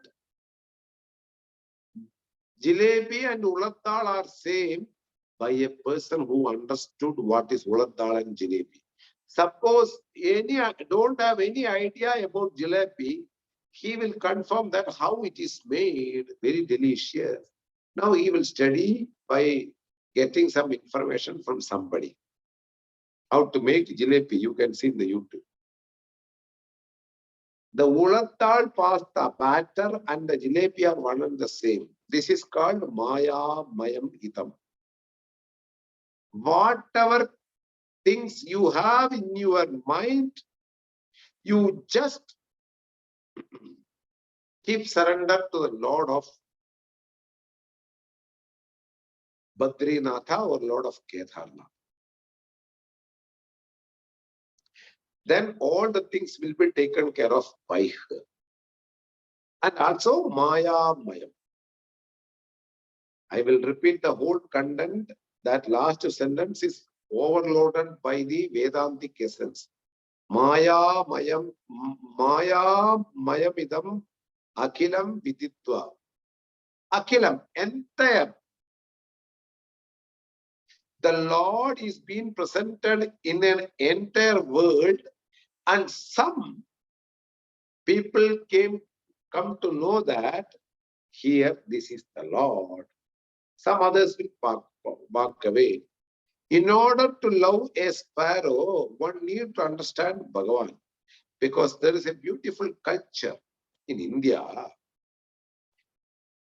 jalebi and ulattal are same by a person who understood what is ulattal and jalebi. Suppose don't have any idea about jalebi, he will confirm that how it is made, very delicious. Now he will study by getting some information from somebody. How to make jalebi, you can see in the YouTube. The ulattal pasta batter and the jalebi are one and the same. This is called Maya Mayam Itam. Whatever things you have in your mind, you just keep surrender to the Lord of Badrinatha or Lord of Kedarnath. Then all the things will be taken care of by her. And also Maya Mayam. I will repeat the whole content. That last sentence is overloaded by the Vedantic essence. Maya Mayam Idam Akhilam Viditva. Akhilam, entire. The Lord is being presented in an entire world, and some people come to know that here this is the Lord. Some others will walk away. In order to love a sparrow, one needs to understand Bhagavan, because there is a beautiful culture in India.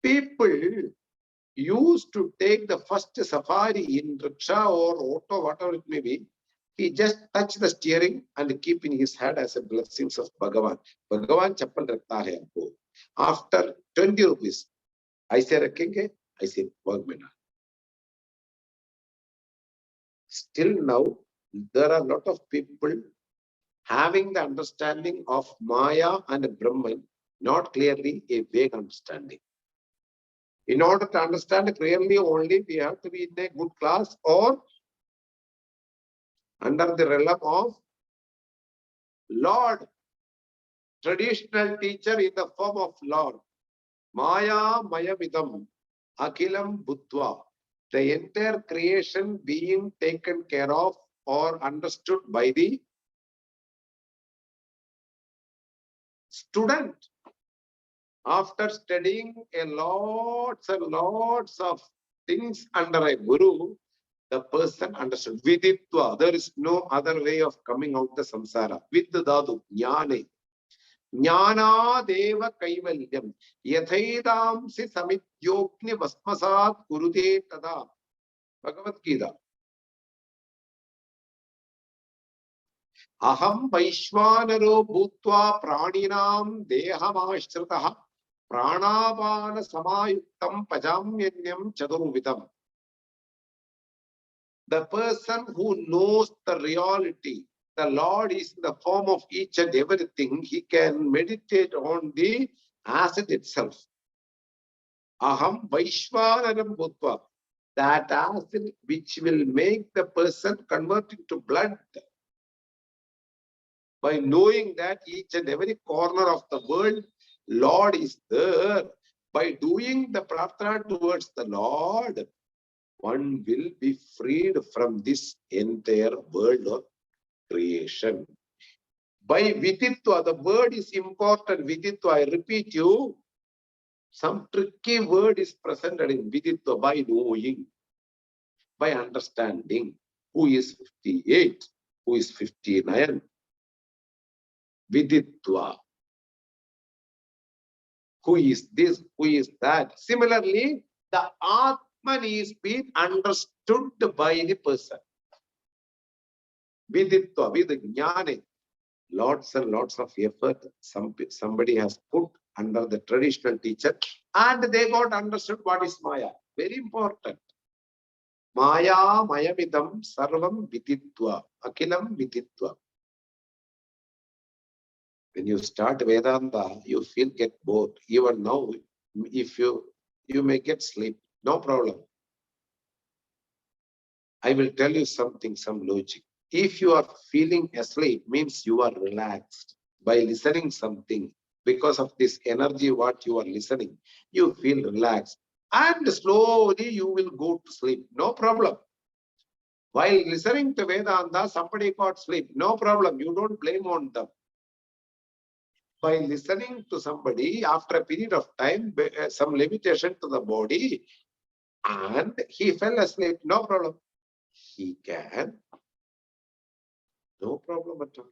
People used to take the first safari in rickshaw or auto, whatever it may be. He just touch the steering and keep in his head as a blessings of Bhagavan. Bhagavan chappal rakhta hai aapko. After 20 rupees, aise rakhenge, aise work mein. Still now, There are a lot of people having the understanding of Maya and Brahman, not clearly a vague understanding. In order to understand clearly, only we have to be in a good class or under the realm of Lord, traditional teacher in the form of Lord. Maya Mayamidam Akilam Bhutva. The entire creation being taken care of or understood by the student. After studying a lots and lots of things under a guru, the person understood. Viditva. There is no other way of coming out the samsara. Viddhadu, jnane. Jnana deva kaivalyam. Yathaidamsi samityokni vasmasat kurute tada. Bhagavad Gita. Aham vaishvanaro bhutva praninam dehamashritah pranapana samayuktam pajamyanyam chadurvidam. The person who knows the reality, the Lord is in the form of each and everything, he can meditate on the acid itself. Aham Vaishvanaram Bhutva. That acid which will make the person convert into blood. By knowing that each and every corner of the world, Lord is there. By doing the prarthana towards the Lord, one will be freed from this entire world of creation. By viditva, the word is important. Viditva, I repeat you, some tricky word is presented in viditva. By knowing, by understanding who is 58, who is 59. Viditva. Who is this, who is that? Similarly, the Atman is being understood by the person. Viditva, with jnane. Lots and lots of effort somebody has put under the traditional teacher and they got understood what is Maya. Very important. Maya mayamidam sarvam viditva. Akilam viditva. When you start Vedanta, you get bored. Even now, if you may get sleep, no problem. I will tell you something, some logic. If you are feeling asleep, means you are relaxed. By listening something, because of this energy what you are listening, you feel relaxed. And slowly you will go to sleep. No problem. While listening to Vedanta, somebody got sleep. No problem. You don't blame on them. By listening to somebody, after a period of time, some limitation to the body, and he fell asleep. No problem. He can. No problem at all.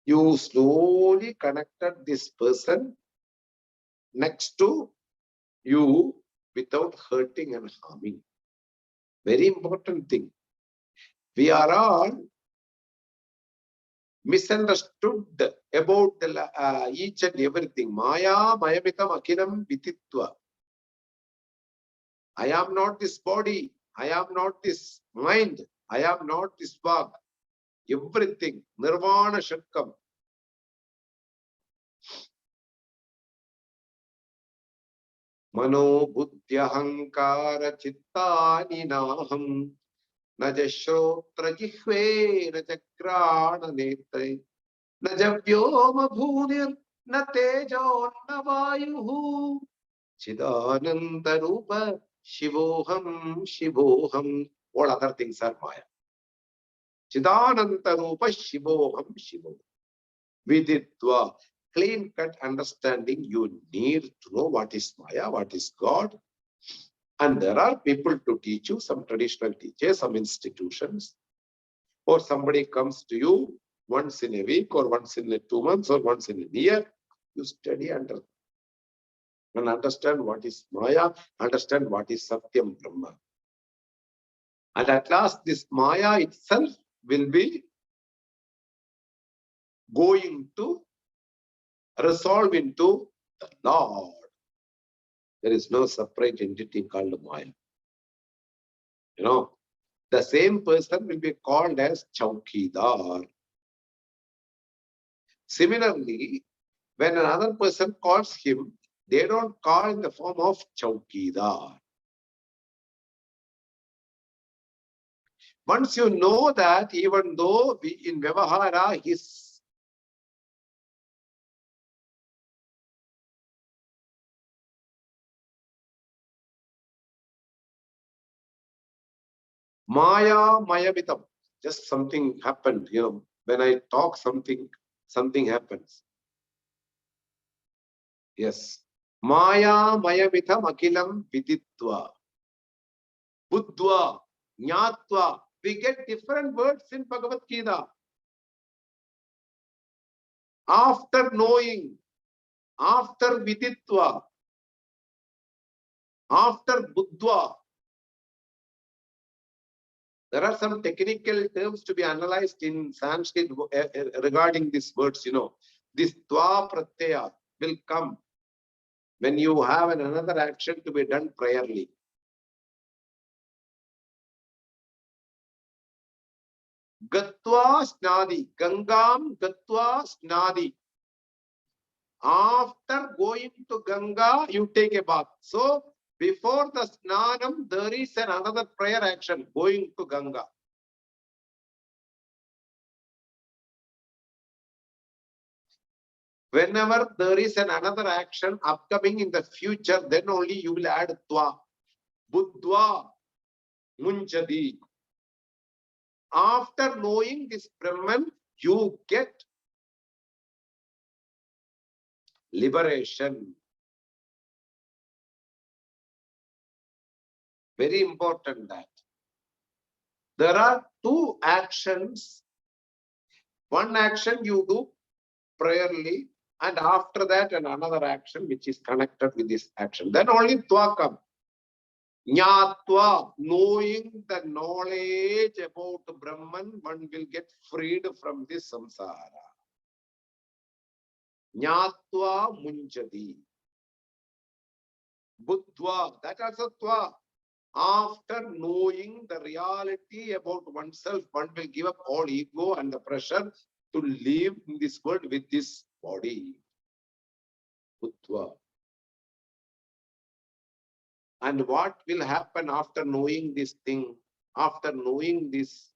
You slowly connected this person next to you without hurting and harming. Very important thing. We are all misunderstood about each and everything. Maya, mayamitam, akiram, vititva. I am not this body. I am not this mind. I am not this vag. Everything. Nirvana Shatkam. Mano buddhya hankara chittani naham. Naja shrotra jihve naja grana netre. Naja vyoma bhunir na tejo na vayuhu. Chidananda rupa shivoham shivoham. All other things are Maya. Chidananda rupa shivoham shivoham. Viditva. Clean-cut understanding, you need to know what is Maya, what is God. And there are people to teach you, some traditional teachers, some institutions, or somebody comes to you once in a week or once in 2 months or once in a year. You study under and understand what is Maya, understand what is Satyam Brahma. And at last, this Maya itself will be going to resolve into the Lord. There is no separate entity called Maya. You know, the same person will be called as Chaukidar. Similarly, when another person calls him, they don't call in the form of Chaukidar. Once you know that, even though in Vyavahara, his Maya Mayavitam, just something happened, when I talk something happens. Yes. Maya Mayavitam Akilam Viditva. Buddhva, Jnatva. We get different words in Bhagavad Gita. After knowing, after Viditva, after Buddhva. There are some technical terms to be analyzed in Sanskrit regarding these words, This Tva Pratyaya will come when you have another action to be done priorly. Gatva Snadi, Gangam Gatva Snadi. After going to Ganga, you take a bath. So, before the Snanam, there is another prayer action, going to Ganga. Whenever there is another action upcoming in the future, then only you will add Tva. Buddhva Munjadi. After knowing this Brahman, you get liberation. Very important that. There are two actions. One action you do priorly, and after that another action which is connected with this action. Then only Tva comes. Jnatva, knowing the knowledge about Brahman, one will get freed from this samsara. Jnatva munjadi. Buddhva, that also Tva. After knowing the reality about oneself, one will give up all ego and the pressure to live in this world with this body. Buddhva. And what will happen after knowing this thing, after knowing this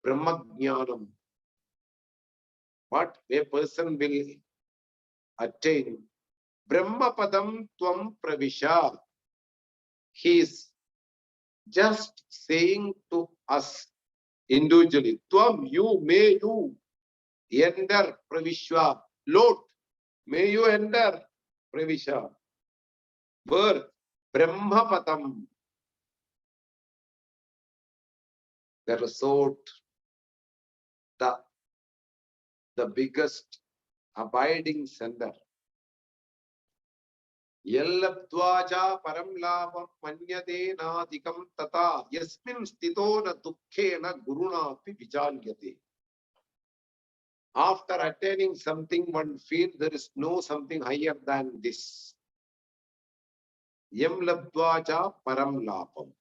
Brahmajnanam? What a person will attain? Brahmapadam Tvam Pravisha. He is just saying to us individually, Tvam, you, may you enter Pravishwa. Lord, may you enter Pravisha. Where? Brahmapadam. The resort, the biggest abiding center. Yellabdvaja param labam manyade nadikam tata yasmin stito na dukkhena guruna pi vijalyate. After attaining something, one feels there is no something higher than this. Yam labdvaja param labam.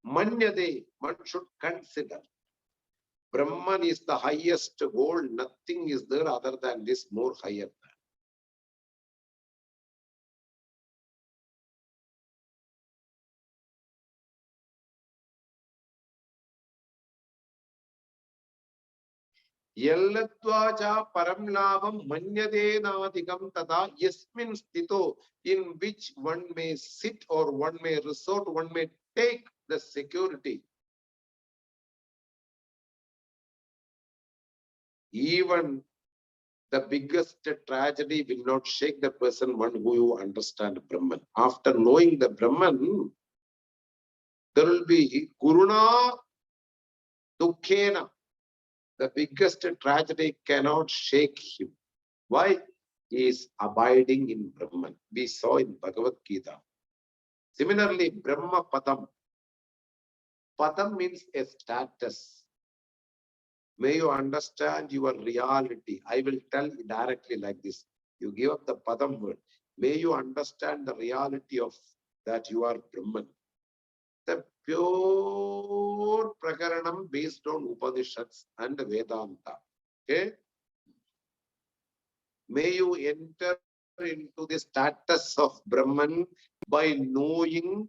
Manyade, one should consider. Brahman is the highest goal. Nothing is there other than this, more higher than. Yallatvaja param labam manyade nadikam tada yasmin stito, in which one may sit or one may resort, one may take the security. Even the biggest tragedy will not shake the person, one who you understand Brahman. After knowing the Brahman, there will be Guruna Dukkhena. The biggest tragedy cannot shake him. Why? He is abiding in Brahman. We saw in Bhagavad Gita. Similarly, Brahma Padam. Padam means a status. May you understand your reality. I will tell you directly like this. You give up the Padam word. May you understand the reality of that you are Brahman. The pure Prakaranam based on Upanishads and Vedanta. Okay? May you enter into the status of Brahman by knowing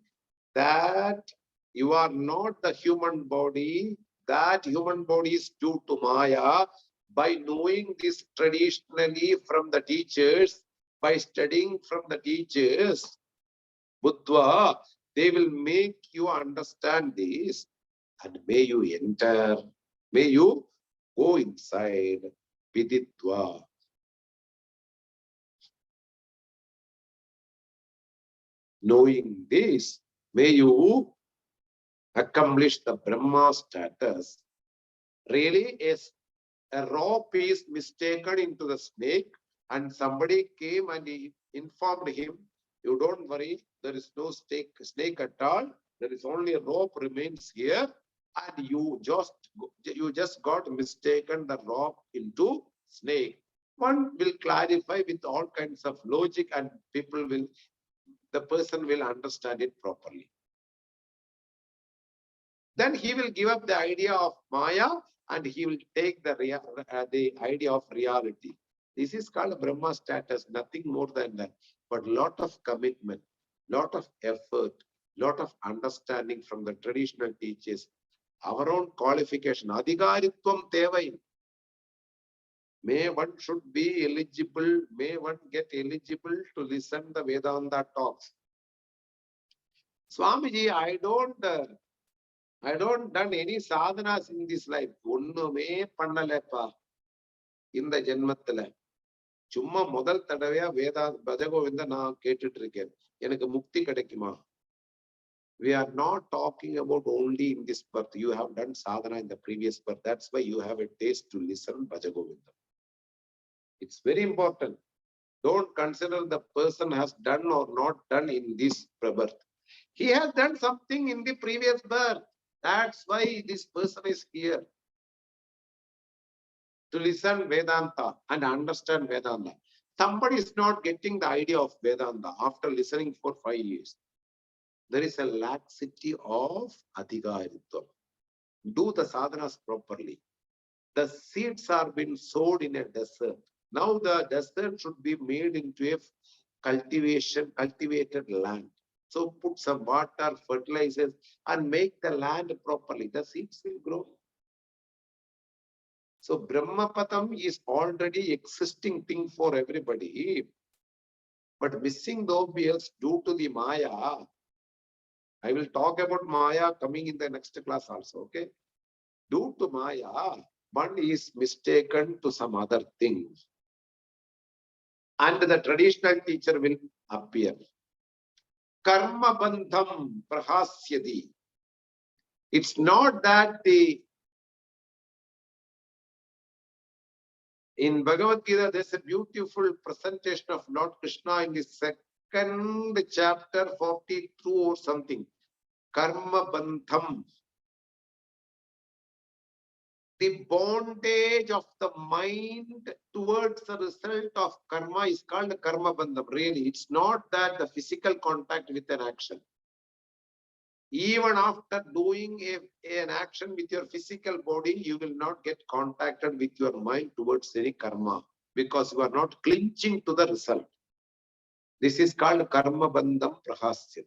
that you are not the human body, that human body is due to Maya. By knowing this traditionally from the teachers, by studying from the teachers, Buddha, they will make you understand this, and may you enter, may you go inside Viditva. Knowing this, may you accomplish the Brahma status. Really, a rope is mistaken into the snake, and somebody came and he informed him, you don't worry, there is no snake at all. There is only a rope remains here, and you just got mistaken the rope into snake. One will clarify with all kinds of logic, and the person will understand it properly. Then he will give up the idea of Maya and he will take the idea of reality. This is called Brahma status, nothing more than that. But lot of commitment, lot of effort, lot of understanding from the traditional teachers. Our own qualification, Adhikaritvam Tevai. May one should be eligible, may one get eligible to listen the Vedanta talks. Swamiji, I don't done any sadhanas in this life. Onnume pannalappa. In the janmathila. Chumma modal tadavaya Veda Bhaja Govindam na ketittu irukken. Enakku mukti kedaikuma. We are not talking about only in this birth. You have done sadhana in the previous birth. That's why you have a taste to listen Bhaja Govindam. It's very important. Don't consider the person has done or not done in this birth. He has done something in the previous birth. That's why this person is here. To listen Vedanta and understand Vedanta. Somebody is not getting the idea of Vedanta after listening for 5 years. There is a laxity of Adhikaritvam. Do the sadhanas properly. The seeds are being sowed in a desert. Now the desert should be made into a cultivated land. So put some water, fertilizers, and make the land properly. The seeds will grow. So Brahmapadam is already existing thing for everybody. But missing the obvious due to the Maya. I will talk about Maya coming in the next class also, okay? Due to Maya, one is mistaken to some other things. And the traditional teacher will appear. Karma bandham prahasyadi. It's not that in Bhagavad Gita, there's a beautiful presentation of Lord Krishna in the second chapter, 42 or something. Karma bandham. The bondage of the mind towards the result of karma is called karma bandham. Really, it's not that the physical contact with an action. Even after doing an action with your physical body, you will not get contacted with your mind towards any karma because you are not clinching to the result. This is called karma bandham prahasyati.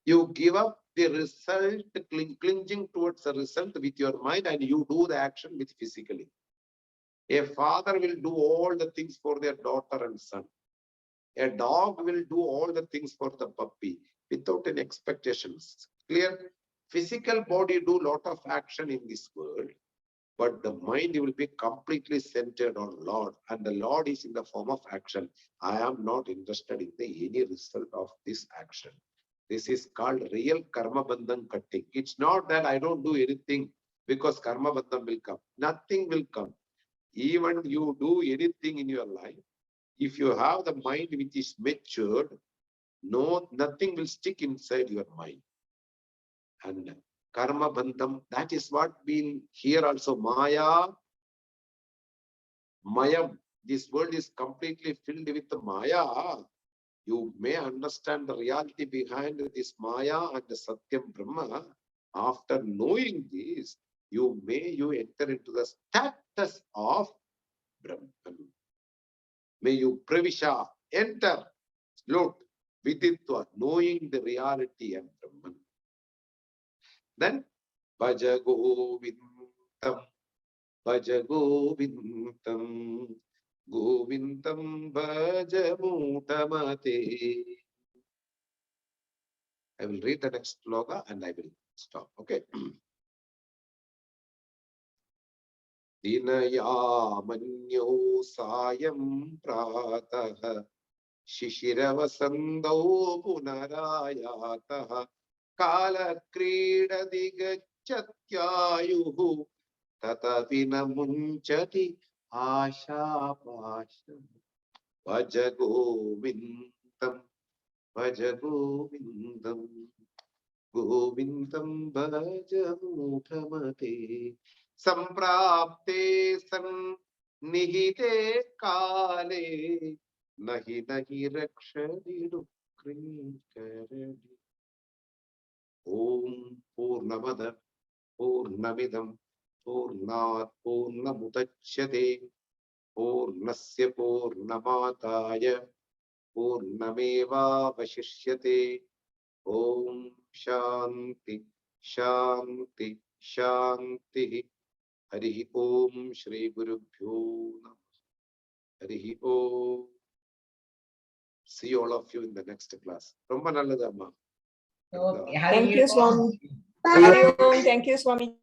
You give up the result, clinging towards the result with your mind, and you do the action with physically. A father will do all the things for their daughter and son. A dog will do all the things for the puppy without any expectations. Clear? Physical body do lot of action in this world, but the mind will be completely centered on Lord, and the Lord is in the form of action. I am not interested in any result of this action. This is called real karma bandhan cutting. It's not that I don't do anything because karma bandhan will come. Nothing will come. Even you do anything in your life, if you have the mind which is matured, nothing will stick inside your mind. And karma bandham, that is what been here also. Maya, mayam. This world is completely filled with Maya. You may understand the reality behind this Maya and the Satyam Brahma. After knowing this, you enter into the status of Brahman. May you Pravisha, enter, slot, Viditva, knowing the reality of Brahman. Then, Bhaja Govindam, Bhaja Govindam, Govindam Bhaja Mutamate. I will read the next sloka and I will stop. Okay. Dinayamanyo sayam pratah Shishiravasandav punarayatah Kala kridadi gacchatyayuhu Tatapina munchati asha pasha Bhaja Govindam Bhaja Govindam Govindam Bhaja Mutamate Samprapte san nihite kale Nahi nahi rakshadi dukri karadi Om Purnamada Purnamidam Purnat Purnamudachyate Purnasya Purnamataya Purnameva Vashishyate Om Shanti Shanti Shanti Harihi Om Shri Gurubhyo Namah Harihi Om. See all of you in the next class. Romba nalladamma. Okay. Thank you, Swami. Thank you, Swami.